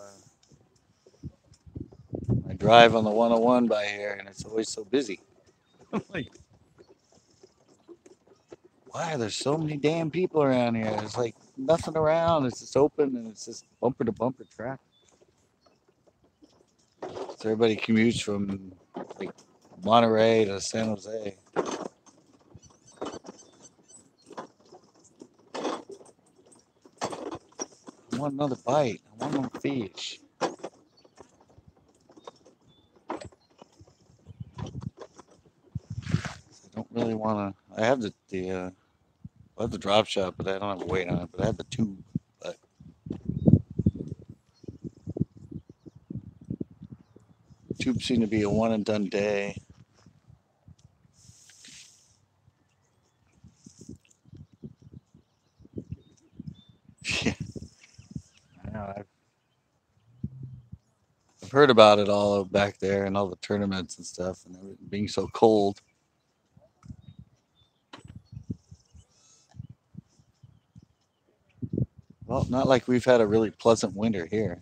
I drive on the 101 by here, and it's always so busy. I'm like, why are there so many damn people around here? There's like nothing around. It's just open and it's just bumper to bumper traffic. So everybody commutes from like Monterey to San Jose. I want another bite. I want more fish. I don't really want to. I have I have the drop shot, but I don't have a weight on it. But I have the tube. But tube seemed to be a one and done day. Yeah, I know. I've heard about it all back there and all the tournaments and stuff, and everything being so cold. Well, not like we've had a really pleasant winter here.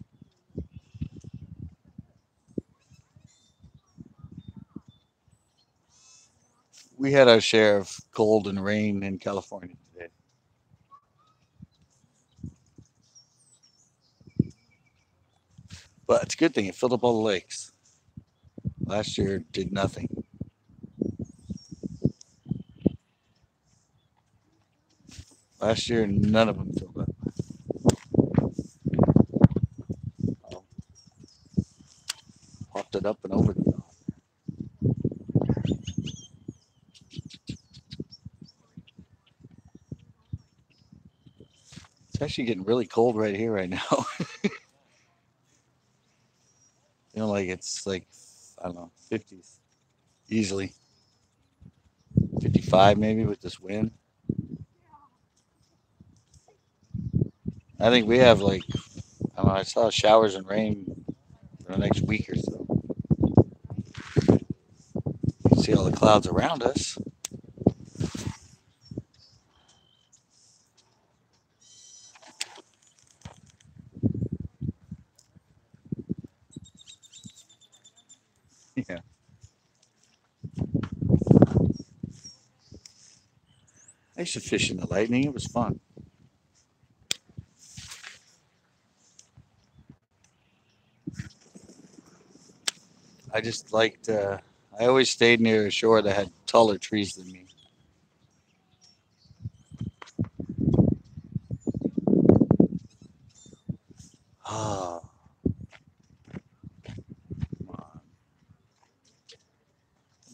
We had our share of cold and rain in California today. But it's a good thing it filled up all the lakes. Last year did nothing. Last year none of them filled up. Oh, popped it up and over the top. It's actually getting really cold right here right now. Like it's like I don't know, 50s easily, 55 maybe with this wind. I think we have like I don't know. I saw showers and rain for the next week or so. You can see all the clouds around us. Yeah, I used to fish in the lightning. It was fun. I just liked. I always stayed near a shore that had taller trees than me. Ah, come on.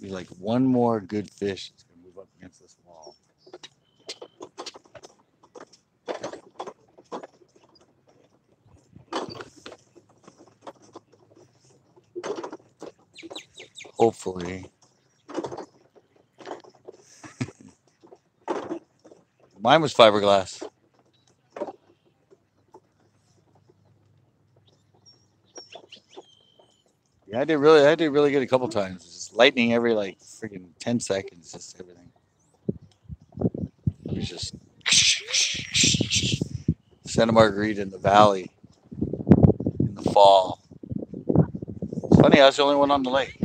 Be like one more good fish that's gonna move up against this wall. Hopefully, mine was fiberglass. Yeah, I did really good a couple times. Just lightning every like freaking 10 seconds. Just everything. It was just Santa Margarita in the valley in the fall. It's funny, I was the only one on the lake.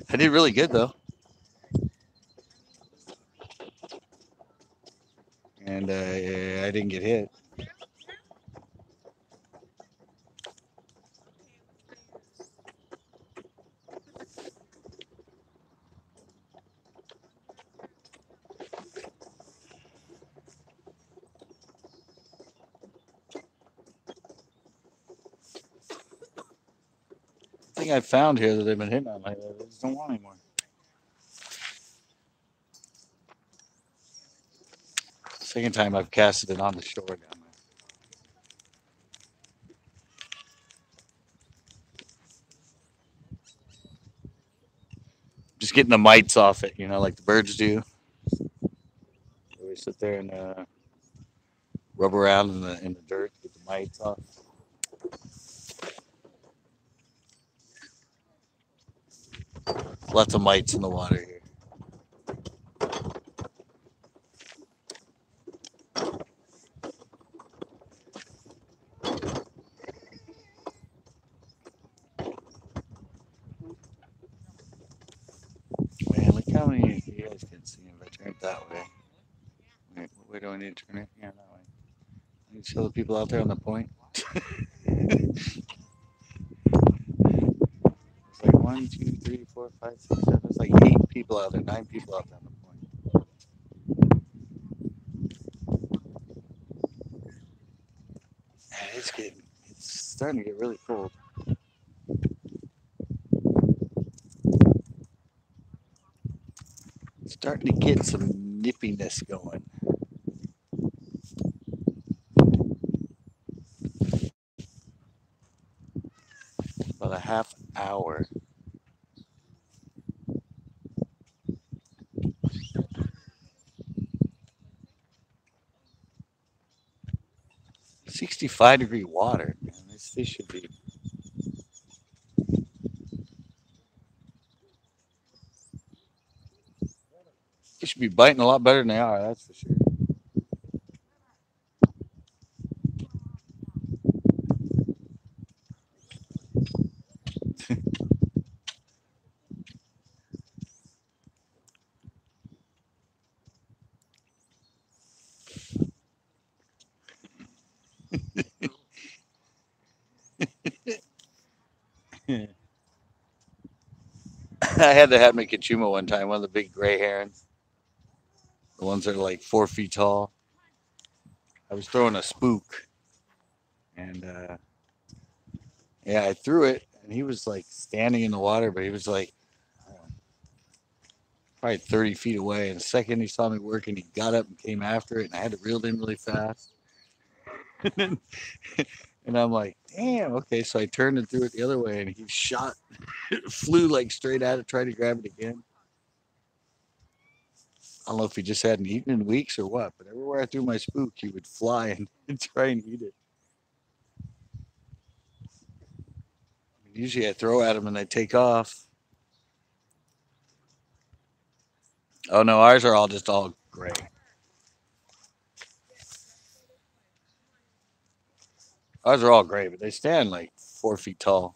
I did really good though, and I didn't get hit. The thing I found here that they've been hitting on lately, I just don't want anymore. Second time I've casted it on the shore down there. Just getting the mites off it, like the birds do. They sit there and rub around in the dirt, get the mites off. Lots of mites in the water here. Man, look how many you guys can see if I turn it that way. Wait, what way do I need to turn it? Yeah, that way. I can show the people out there on the point. 1, 2, 3, 4, 5, 6, 7. It's like 8 people out there, 9 people out there on the point. Man, it's starting to get really cold. Starting to get some nippiness going. About a half hour. 65-degree water. Man, this fish should be. They should be biting a lot better than they are. That's for sure. I had to have me Kachuma one time, one of the big gray herons, the ones that are like 4 feet tall. I was throwing a spook, and yeah, I threw it, and he was like standing in the water, but he was like probably 30 feet away. And the second he saw me working, he got up and came after it, and I had to reel it in really fast. And I'm like, damn, okay. So I turned and threw it the other way, and he shot, flew like straight at it, tried to grab it again. I don't know if he just hadn't eaten in weeks or what, but everywhere I threw my spook, he would fly and try and eat it. Usually I throw at them and they take off. Oh no, ours are all gray. Ours are all gray, but they stand like 4 feet tall.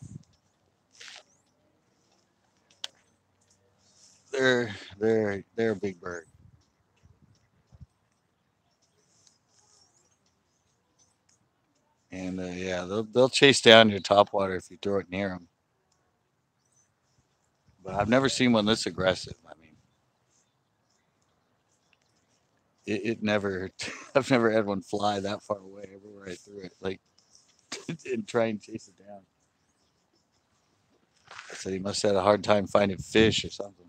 They're a big bird. And yeah, they'll chase down your topwater if you throw it near them. But I've never seen one this aggressive. I mean, it never. I've never had one fly that far away everywhere I threw it, like and try and chase it down. I said he must have had a hard time finding fish or something.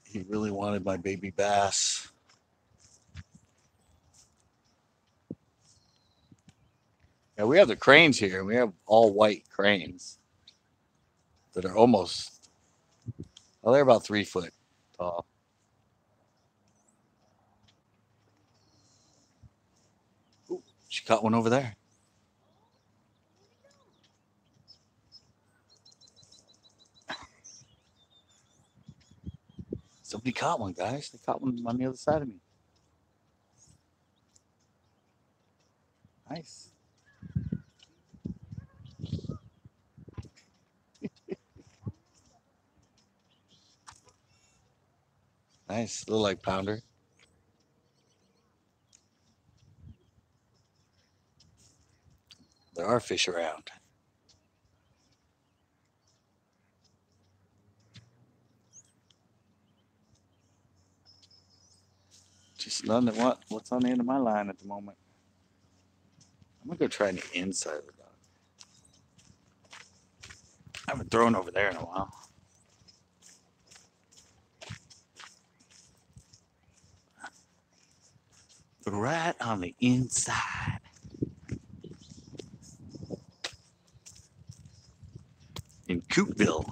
He really wanted my baby bass. Yeah, we have the cranes here. We have all white cranes that are almost. Well, they're about 3 foot tall. Ooh, she caught one over there. Somebody caught one, guys. They caught one on the other side of me. Nice. Nice. Little like pounder. There are fish around. Just none that want what's on the end of my line at the moment. I'm gonna go try the inside of the dock. I haven't thrown over there in a while. Right on the inside. In Coopville.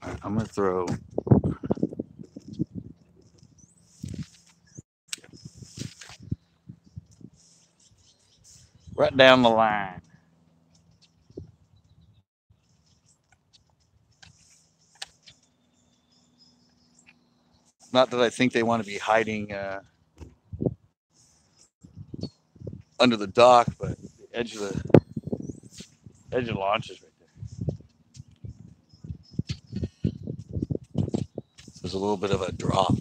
Right, I'm gonna throw. Right down the line. Not that I think they want to be hiding under the dock, but the edge of the launch is right there. So there's a little bit of a drop.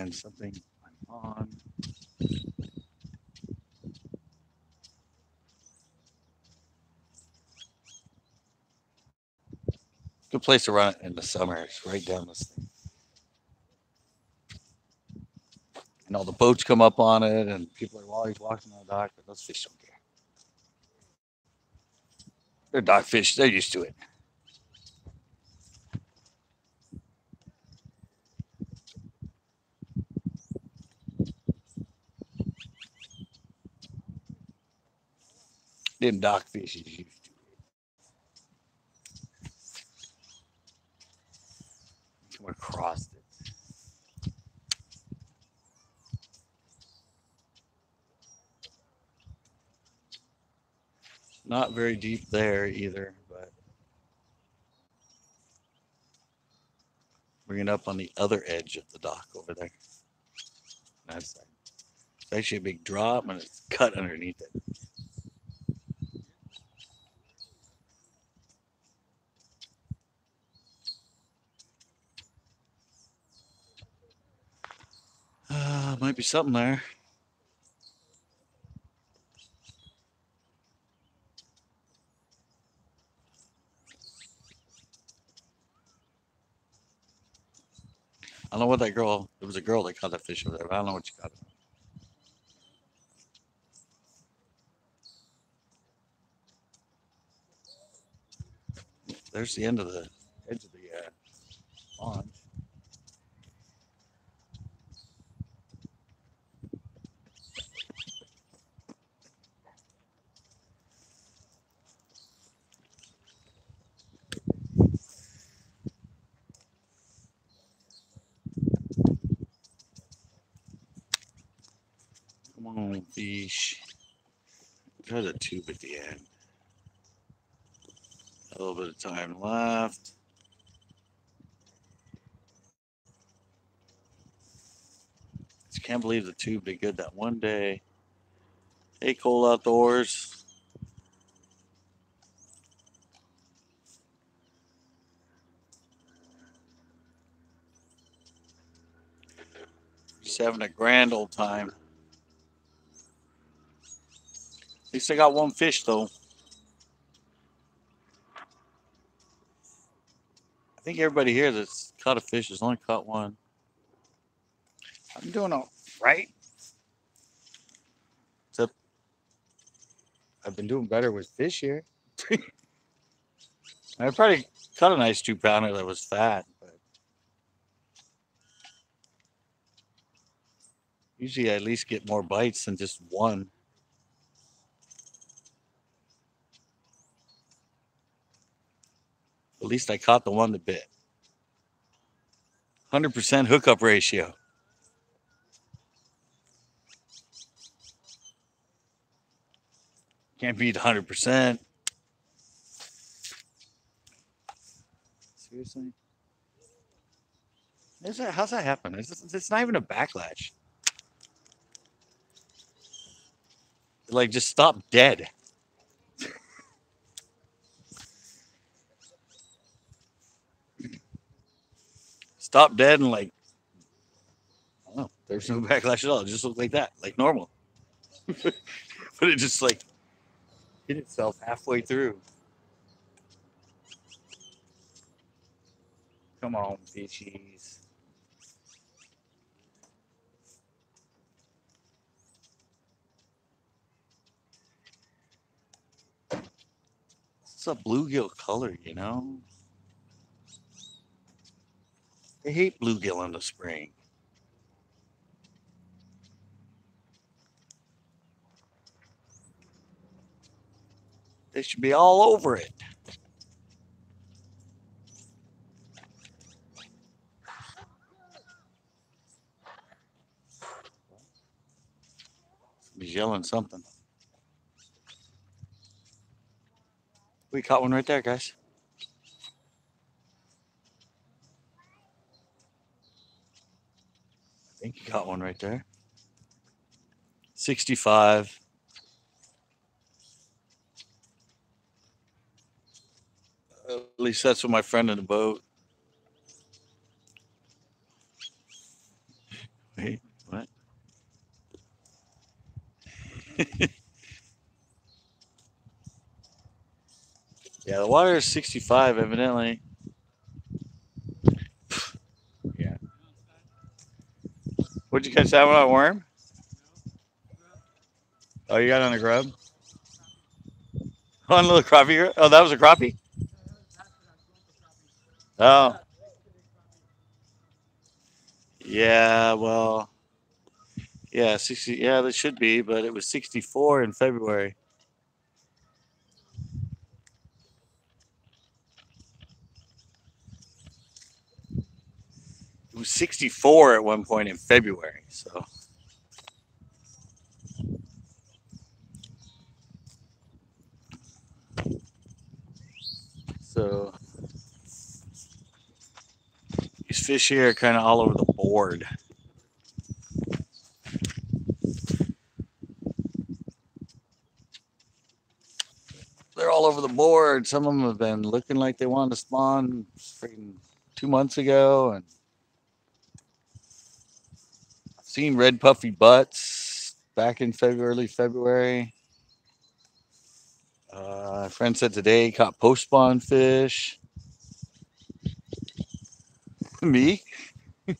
find something I'm on. Good place to run it in the summer. It's right down this thing. And all the boats come up on it, and people are always walking on the dock, but those fish don't care. They're dock fish. They're used to it. Them dock fish is used to it. Come across it. Not very deep there either, but bringing it up on the other edge of the dock over there. That's it's actually a big drop, and it's cut underneath it. Might be something there. I don't know what that girl. It was a girl that caught that fish over there. But I don't know what she caught. There's the end of the edge of the pond. Come on, fish. There's a tube at the end. A little bit of time left. Just can't believe the tube did good that one day. Hey, Cole Outdoors. Just having a grand old time. At least I got one fish, though. I think everybody here that's caught a fish has only caught one. I'm doing all right. Except I've been doing better with fish here. I probably caught a nice 2-pounder that was fat, but usually I at least get more bites than just one. At least I caught the one that bit. 100% hookup ratio. Can't beat 100%. Seriously? How's that happen? It's not even a backlash. Like, just stop dead. Stop dead and like, oh, there's no backlash at all. It just looked like that, like normal. But it just like hit itself halfway through. Come on, fishies. It's a bluegill color, you know? I hate bluegill in the spring. They should be all over it. He's yelling something. We caught one right there, guys. I think you got one right there. 65. At least that's what my friend in the boat. Wait, what? Yeah, the water is 65 evidently. Yeah. What'd you catch that one on worm? Oh, you got it on the grub? On a little crappie? Oh, that was a crappie? Oh. Yeah, well, yeah, 60. Yeah, that should be, but it was 64 in February. It was 64 at one point in February. So these fish here are kind of all over the board. They're all over the board. Some of them have been looking like they wanted to spawn freaking 2 months ago, and I've seen red puffy butts back in February, early February. A friend said today he caught post spawn fish. Me? I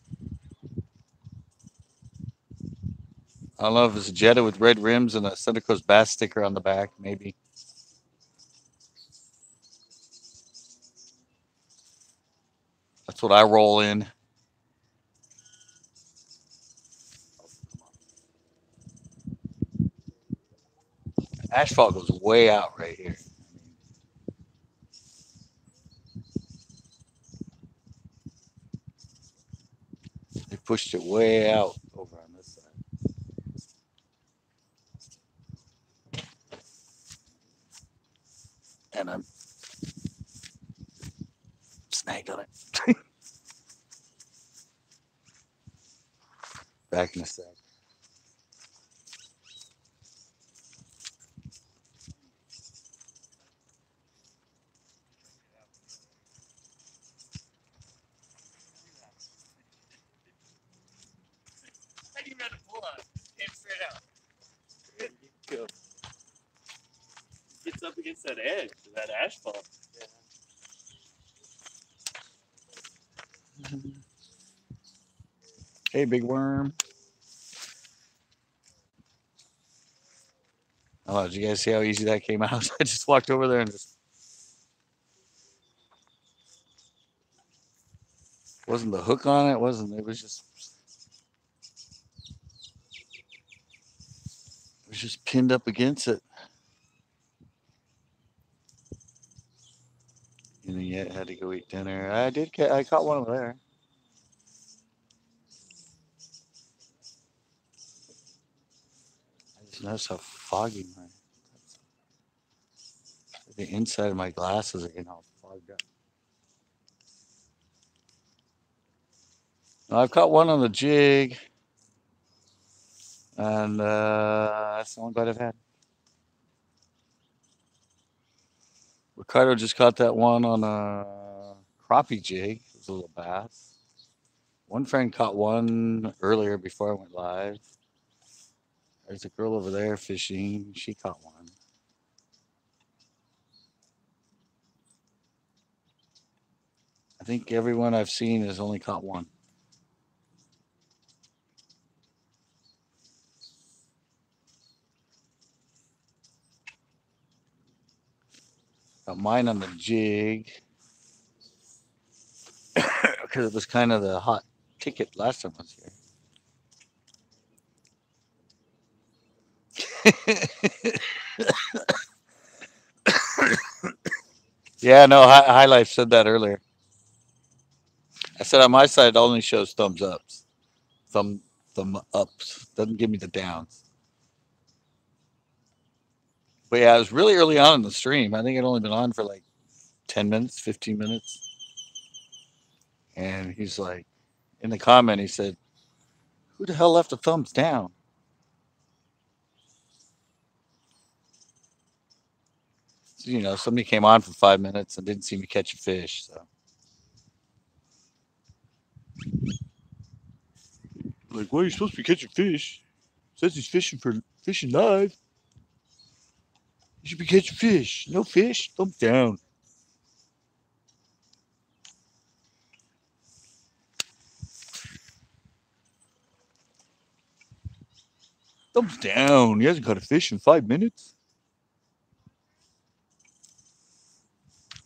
don't know if it's a Jetta with red rims and a Santa Cruz Bass sticker on the back, maybe. That's what I roll in. Asphalt goes way out right here. They pushed it way out over on this side. And I'm snagged on it. Back in a sec. How do you run a pull on? Came straight out. There you go. Gets up against that edge, that asphalt. Hey, big worm. Oh, did you guys see how easy that came out? I just walked over there and just wasn't the hook on it. Wasn't it? Was just pinned up against it. And then you had to go eat dinner. I did. I caught one over there. I just noticed how foggy the inside of my glasses are getting all fogged up. I've caught one on the jig, and that's the only bite I've had. Ricardo just caught that one on a crappie jig. It was a little bass. One friend caught one earlier before I went live. There's a girl over there fishing. She caught one. I think everyone I've seen has only caught one. Got mine on the jig because it was kind of the hot ticket last time I was here. Yeah, no, High Life said that earlier. I said on my side it only shows thumbs ups, thumb ups. Doesn't give me the downs. But yeah, it was really early on in the stream. I think it only been on for like 10 minutes, 15 minutes. And he's like, in the comment, he said, "Who the hell left a thumbs down?" So, somebody came on for 5 minutes and didn't see me catch a fish. So Like, well, you're supposed to be catching fish. Says he's fishing live. You should be catching fish. No fish? Thumbs down. Thumbs down. He hasn't caught a fish in 5 minutes.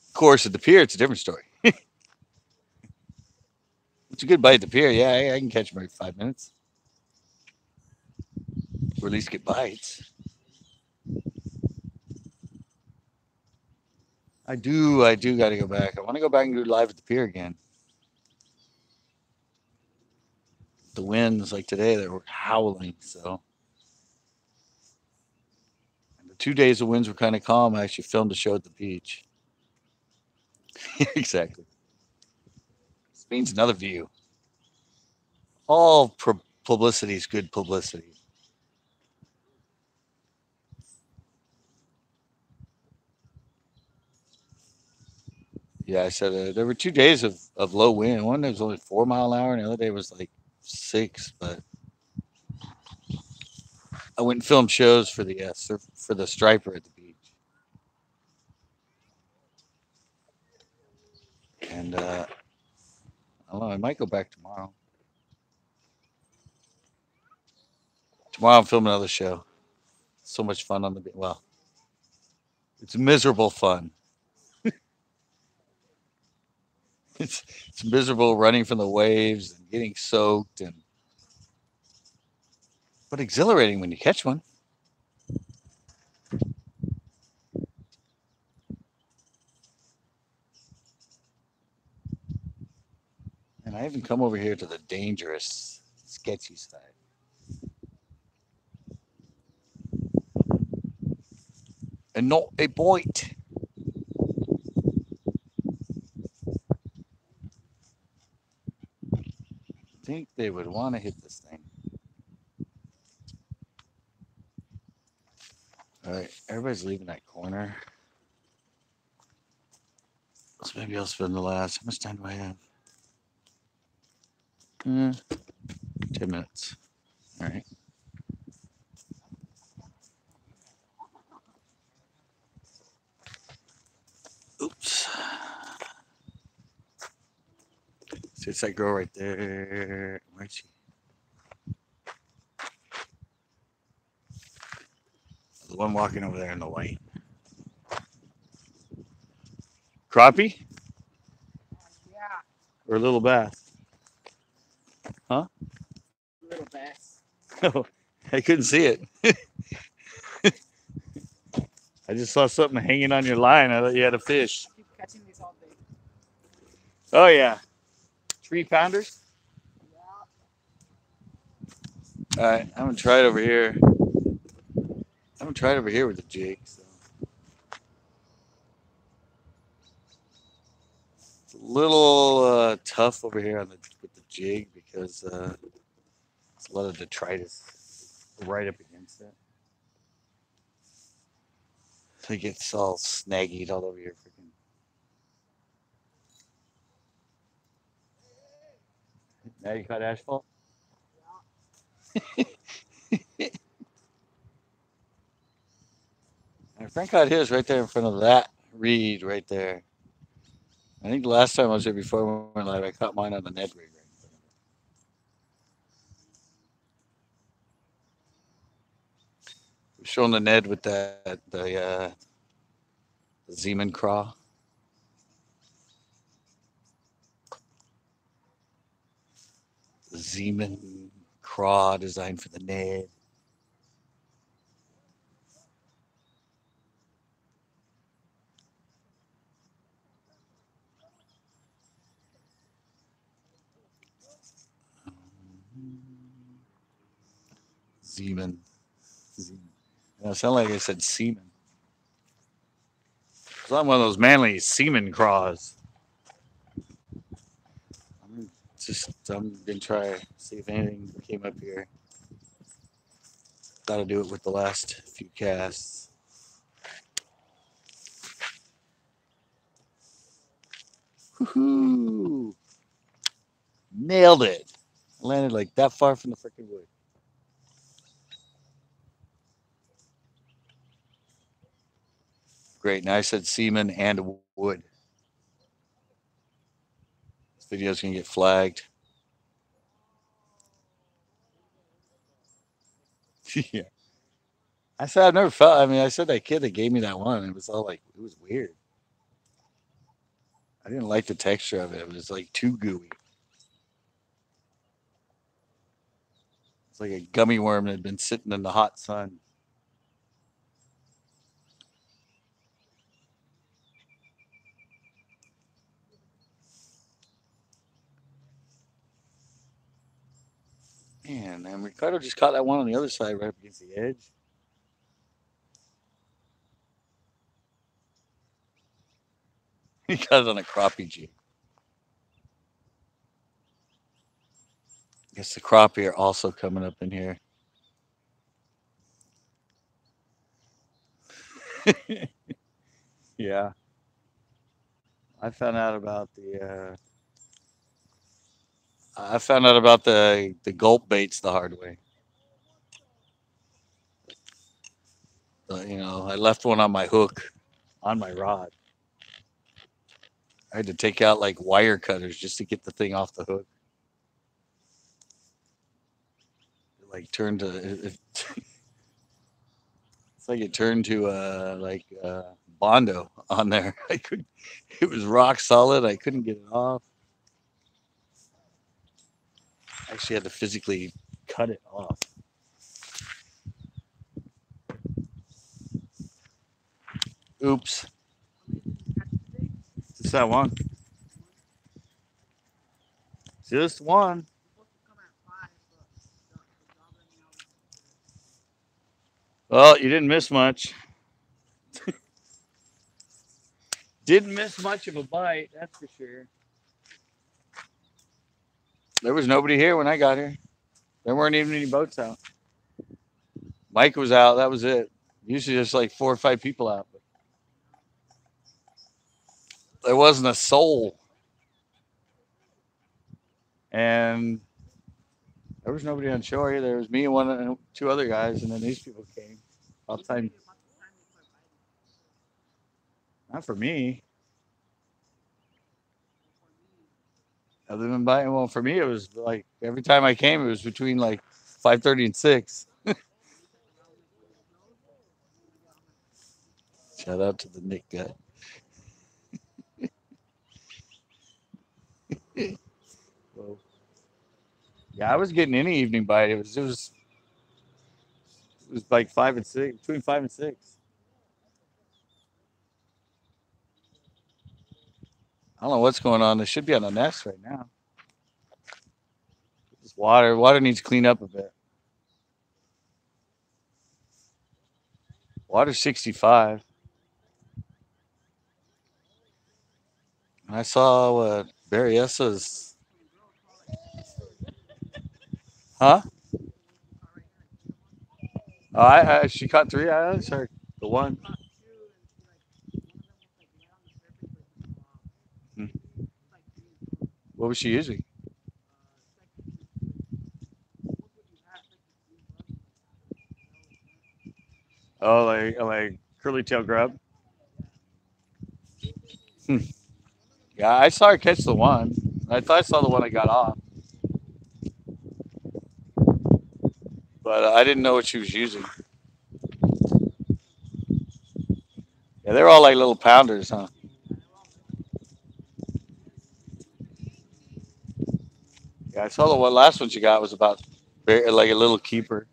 Of course, at the pier, it's a different story. It's a good bite at the pier. Yeah, I can catch him every 5 minutes. Or at least get bites. I do got to go back. I want to go back and do live at the pier again. The winds, like today, they were howling. So, and the 2 days the winds were kind of calm. I actually filmed a show at the beach. Exactly. This means another view. All publicity is good publicity. Yeah, I said there were 2 days of low wind. One day was only 4 mile an hour, and the other day was like 6. But I went and filmed shows for the for the striper at the beach, and I don't know. I might go back tomorrow. Tomorrow I'm filming another show. So much fun on the beach. Well, it's miserable fun. It's miserable running from the waves and getting soaked, and but exhilarating when you catch one. And I even come over here to the dangerous, sketchy side. And not a bite. I think they would want to hit this thing. All right, everybody's leaving that corner. So maybe I'll spend the last. How much time do I have? 10 minutes. All right. Oops. See, it's that girl right there. Where's she? The one walking over there in the white. Crappie? Yeah, Or a little bass? Huh? little bass. Oh, I couldn't see it. I just saw something hanging on your line. I thought you had a fish. Keep catching these all day. Oh, yeah. 3 pounders? Yeah. All right, I'm going to try it over here. I'm going to try it over here with the jig. So. It's a little tough over here with the jig because there's a lot of detritus right up against it. So it gets all snaggied all over your freaking. Now you caught asphalt? My friend caught his right there in front of that reed right there. I think the last time I was there before we went live, I caught mine on the Ned rig right in front of it. We're showing the Ned with the Zeman craw. The Zeman craw designed for the Ned. Zeman. And it sounded like I said semen. It's not one of those manly semen craws. I'm gonna try see if anything came up here. Got to do it with the last few casts. Woohoo! Nailed it. Landed like that far from the freaking wood. Great. Now I said semen and wood. This video's gonna get flagged. Yeah. I said I've never felt. I mean, I said that kid that gave me that one. It was all like it was weird. I didn't like the texture of it. It was like too gooey. It's like a gummy worm that had been sitting in the hot sun. Man, and Ricardo just caught that one on the other side right up against the edge. He got it on a crappie jig. Guess the crappie are also coming up in here. Yeah, I found out about the gulp baits the hard way. I left one on my hook on my rod. I had to take out like wire cutters just to get the thing off the hook. It like turned to it's like it turned to Bondo on there. I could It was rock solid. I couldn't get it off. I actually had to physically cut it off. Oops. Just that one. Just one. Well, you didn't miss much. Didn't miss much of a bite, that's for sure. There was nobody here when I got here. There weren't even any boats out. Mike was out. That was it. Usually there's like 4 or 5 people out. But there wasn't a soul. And there was nobody on shore either. There was me and 2 other guys, and then these people came. All the time. Not for me. Other than buying, well, for me it was like every time I came, it was between like 5:30 and 6. Shout out to the Nick guy. Well, yeah, I was getting any evening bite. It was like 5 and 6, between 5 and 6. I don't know what's going on. They should be on the nest right now. This water needs to clean up a bit. Water's 65. I saw what Berryessa's, huh? Oh, she caught 3. I saw the one. Hmm. What was she using? Oh, like curly tail grub. Hmm. Yeah, I saw her catch the one. I thought I saw the one I got off, but I didn't know what she was using. Yeah, they're all like little pounders, huh? Yeah, I saw the last one she got was about like a little keeper.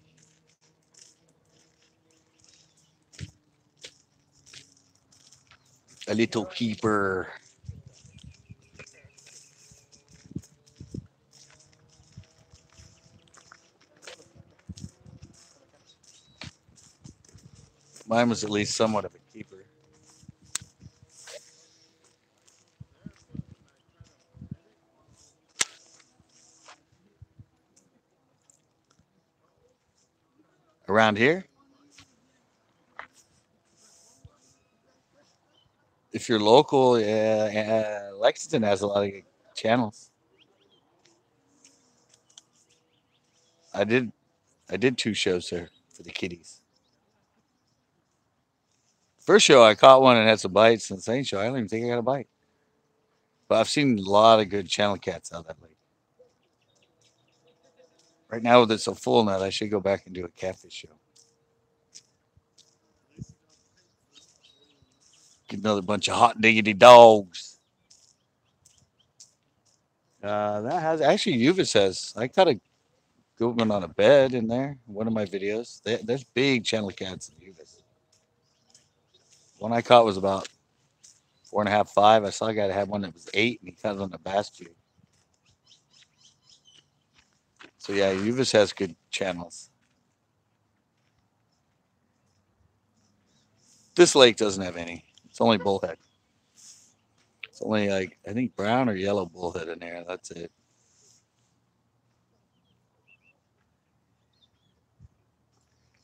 A little keeper. Mine was at least somewhat of a keeper. Around here, if you're local, yeah, Lexington has a lot of channels. I did 2 shows there for the kiddies. First show I caught one and had some bites, and the second show I don't even think I got a bite. But I've seen a lot of good channel cats out of that lake. Right now with it so full net, I should go back and do a catfish show. Get another bunch of hot diggity dogs. That has actually Uvis has. I caught a good one on a bed in there. In one of my videos. There's big channel cats in Uvis. One I caught was about 4.5, 5. I saw a guy that had one that was 8, and he caught it on a bass jig. So yeah, Uvis has good channels. This lake doesn't have any. It's only bullhead. It's only like I think brown or yellow bullhead in there. That's it.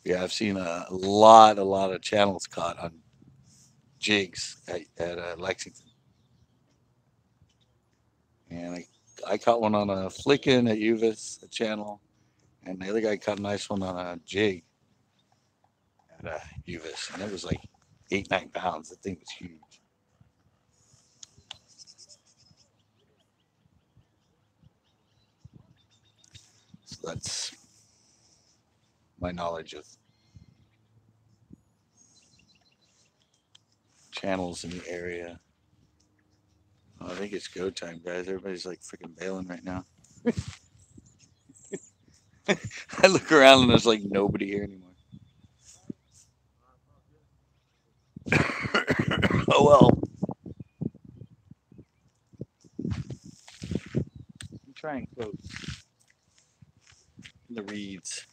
Yeah, I've seen a lot of channels caught on jigs at Lexington, and I caught one on a flickin at Uvis, a channel, and the other guy caught a nice one on a jig at Uvis, and it was like 8, 9 pounds. That thing was huge. So that's my knowledge of channels in the area. Oh, I think it's go time, guys. Everybody's like freaking bailing right now. I look around and there's like nobody here anymore. Oh well. I'm trying close in the reeds.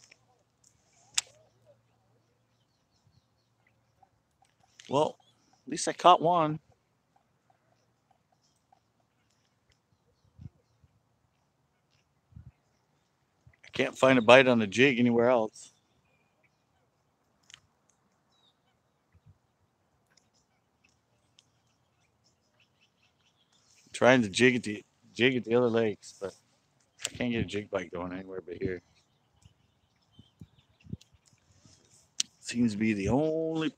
Well, at least I caught one. I can't find a bite on a jig anywhere else. I'm trying to jig at the other lakes, but I can't get a jig bite going anywhere but here. Seems to be the only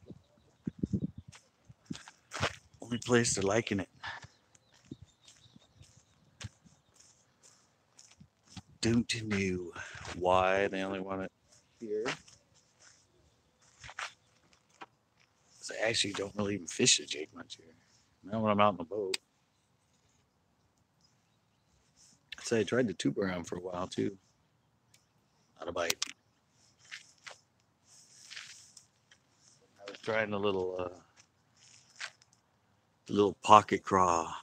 place they're liking it. Don't know why they only want it here. 'Cause I actually don't really even fish the jig much here. Not when I'm out in the boat. So I tried the tube around for a while too. Not a bite. I was trying the little pocket craw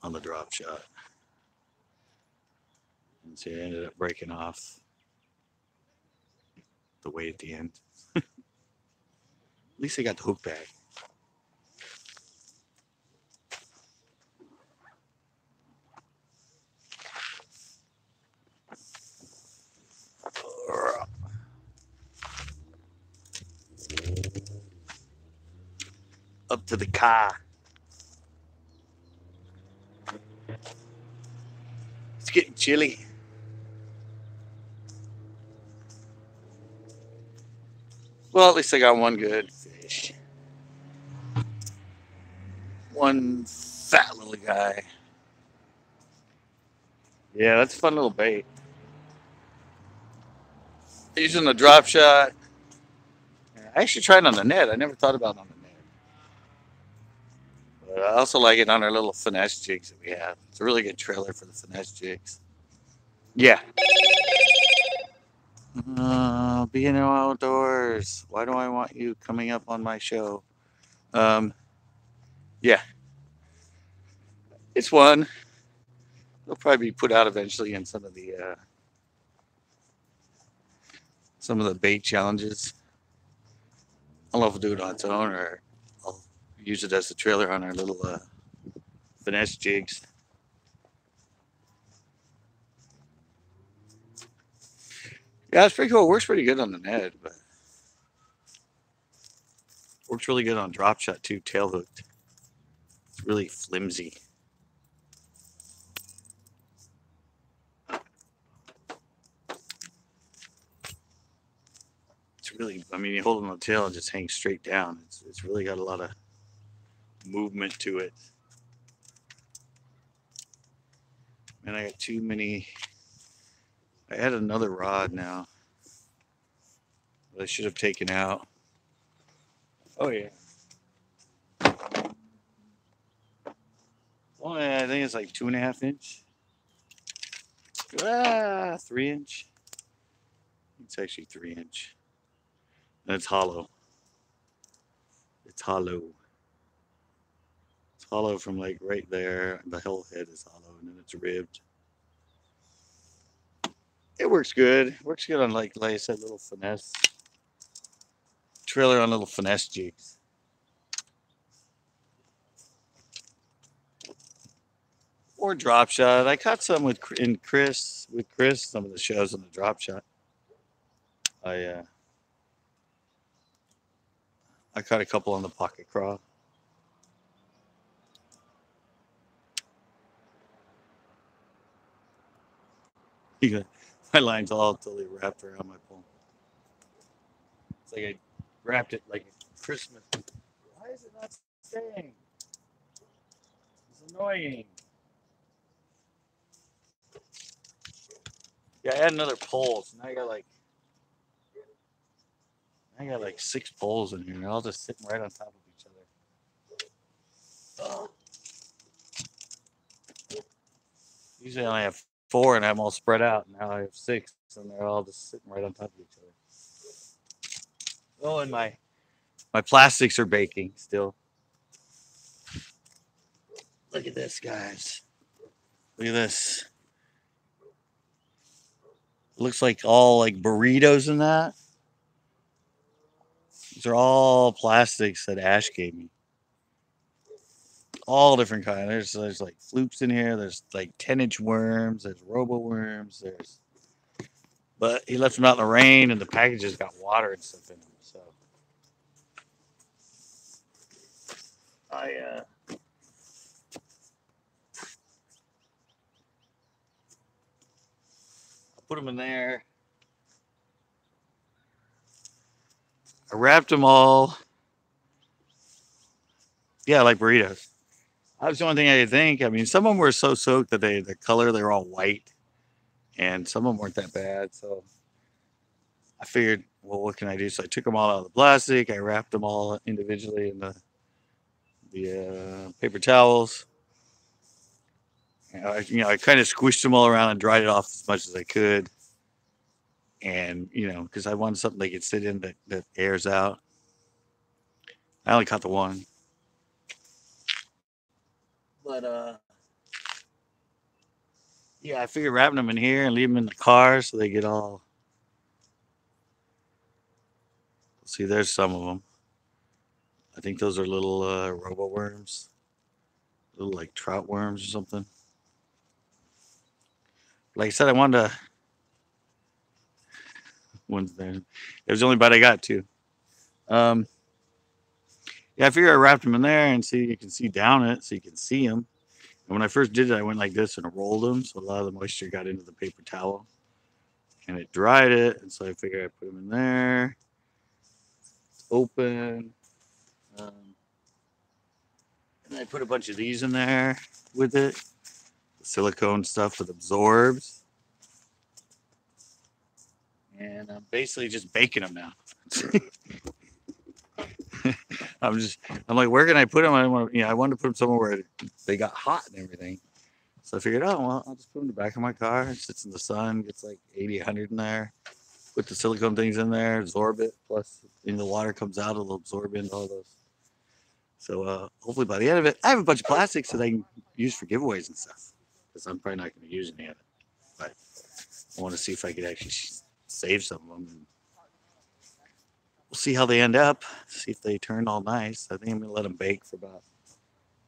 on the drop shot. And so it ended up breaking off the weight at the end. At least I got the hook back. Up to the car. It's getting chilly. Well, at least I got one good fish. One fat little guy. Yeah, that's a fun little bait. Using the drop shot. I actually tried on the net. I never thought about it on the net. But I also like it on our little finesse jigs that we have. It's a really good trailer for the finesse jigs. Yeah. Being outdoors. Why do I want you coming up on my show? Yeah. It's one. It'll probably be put out eventually in some of the bait challenges. I don't know if we'll do it on its own or I'll use it as the trailer on our little finesse jigs. Yeah, it's pretty cool. It works pretty good on the net, but works really good on drop shot too, tail hooked. It's really flimsy. really, I mean, you hold it on the tail and just hangs straight down. It's really got a lot of movement to it. And I got too many. I had another rod now that I should have taken out. Oh yeah. Well, I think it's like 2.5 inch. 3 inch. It's actually 3 inch. And it's hollow. It's hollow. It's hollow from like right there. The whole head is hollow, and then it's ribbed. It works good. It works good on like I said, little finesse trailer on little finesse jigs. Or drop shot. I caught some with Chris some of the shows on the drop shot. I caught a couple on the pocket craw. My line's all totally wrapped around my pole. It's like I wrapped it like a Christmas. Why is it not staying? It's annoying. Yeah, I had another pole, so now I got like 6 poles in here. They're all just sitting right on top of each other. Usually I only have 4 and I have them all spread out. Now I have 6 and they're all just sitting right on top of each other. Oh, and my plastics are baking still. Look at this, guys. Look at this. It looks like all like burritos and that. These are all plastics that Ash gave me. All different kinds. There's like flukes in here. There's like 10-inch worms. There's robo worms. But he left them out in the rain, and the packages got water and stuff in them. So I put them in there. I wrapped them all. Yeah, like burritos. That was the only thing I could think. I mean, some of them were so soaked that the color, they were all white, and some of them weren't that bad. So I figured, well, what can I do? So I took them all out of the plastic. I wrapped them all individually in the paper towels. I kind of squished them all around and dried it off as much as I could. And, because I wanted something they could sit in that airs out. I only caught the one. But, yeah, I figured wrapping them in here and leave them in the car so they get all. See, there's some of them. I think those are little robo worms. Little like trout worms or something. Like I said, I wanted to. One's there. It was the only bite I got too. Yeah, I figured I wrapped them in there and see you can see down it, so you can see them. And when I first did it, I went like this and rolled them, so a lot of the moisture got into the paper towel, and it dried it. And so I figured I put them in there. It's open. And I put a bunch of these in there with it. The silicone stuff that absorbs. And I'm basically just baking them now. I'm like, where can I put them? I wanted to put them somewhere where they got hot and everything. So I figured, oh, well, I'll just put them in the back of my car. It sits in the sun, gets like 80, 100 in there. Put the silicone things in there, absorb it. Plus, the water comes out, it'll absorb into all those. So hopefully by the end of it, I have a bunch of plastics that I can use for giveaways and stuff. Because I'm probably not going to use any of it. But I want to see if I could actually save some of them. And we'll see how they end up. See if they turn all nice. I think I'm going to let them bake for about,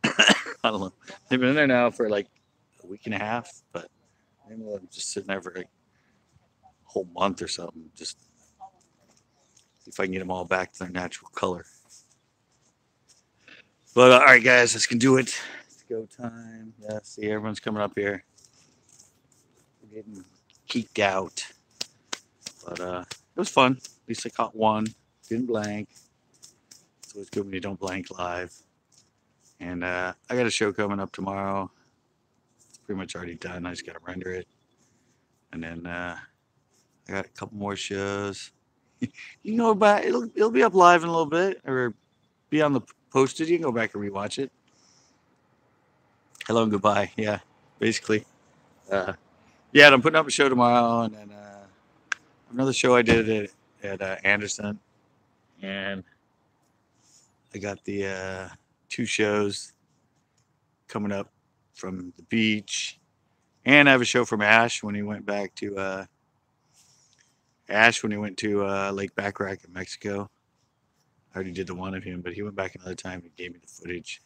I don't know. They've been in there now for like a week and a half. But I'm going to let them just sit in there for like a whole month or something. Just see if I can get them all back to their natural color. But all right, guys, let's can do it. It's go time. Yeah, see, everyone's coming up here. We're getting geeked out. But it was fun. At least I caught one. Didn't blank. It's always good when you don't blank live. And I got a show coming up tomorrow. It's pretty much already done. I just got to render it. And then I got a couple more shows. You can go back. It'll be up live in a little bit, or be on the posted. You can go back and rewatch it. Hello and goodbye. Yeah, basically. Yeah, and I'm putting up a show tomorrow, and then another show I did at Anderson, and I got the 2 shows coming up from the beach, and I have a show from Ash when he went back to Lake Backrack in Mexico. I already did the one of him, but he went back another time and gave me the footage,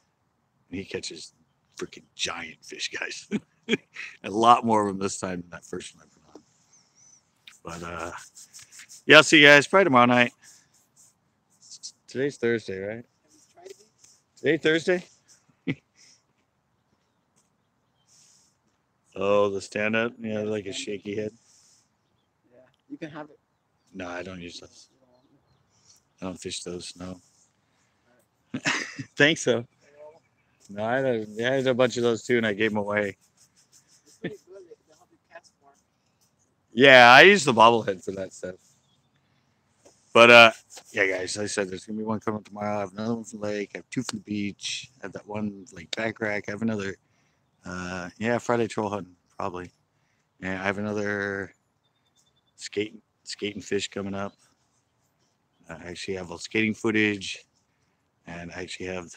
and he catches freaking giant fish, guys. A lot more of them this time than that first one I put on. But yeah, I'll see you guys probably tomorrow night. Today's Thursday, right? Today Thursday? Oh, the stand up? Yeah, like a shaky head. Yeah, you can have it. No, I don't use those. I don't fish those, no. Thanks, though. No, I had a bunch of those too, and I gave them away. Yeah, I use the bobblehead for that stuff. But yeah, guys, like I said, there's gonna be one coming tomorrow. I have another one from the lake. I have 2 from the beach. I have that one Lake Backrack. I have another. Yeah, Friday troll hunting probably. And I have another skating fish coming up. I actually have all skating footage, and I actually have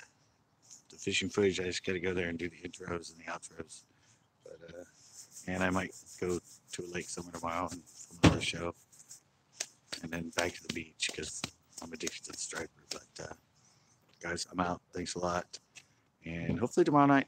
the fishing footage. I just got to go there and do the intros and the outros. But and I might go to a lake somewhere tomorrow and film another show, and then back to the beach because I'm addicted to the striper. But guys, I'm out. Thanks a lot, and hopefully tomorrow night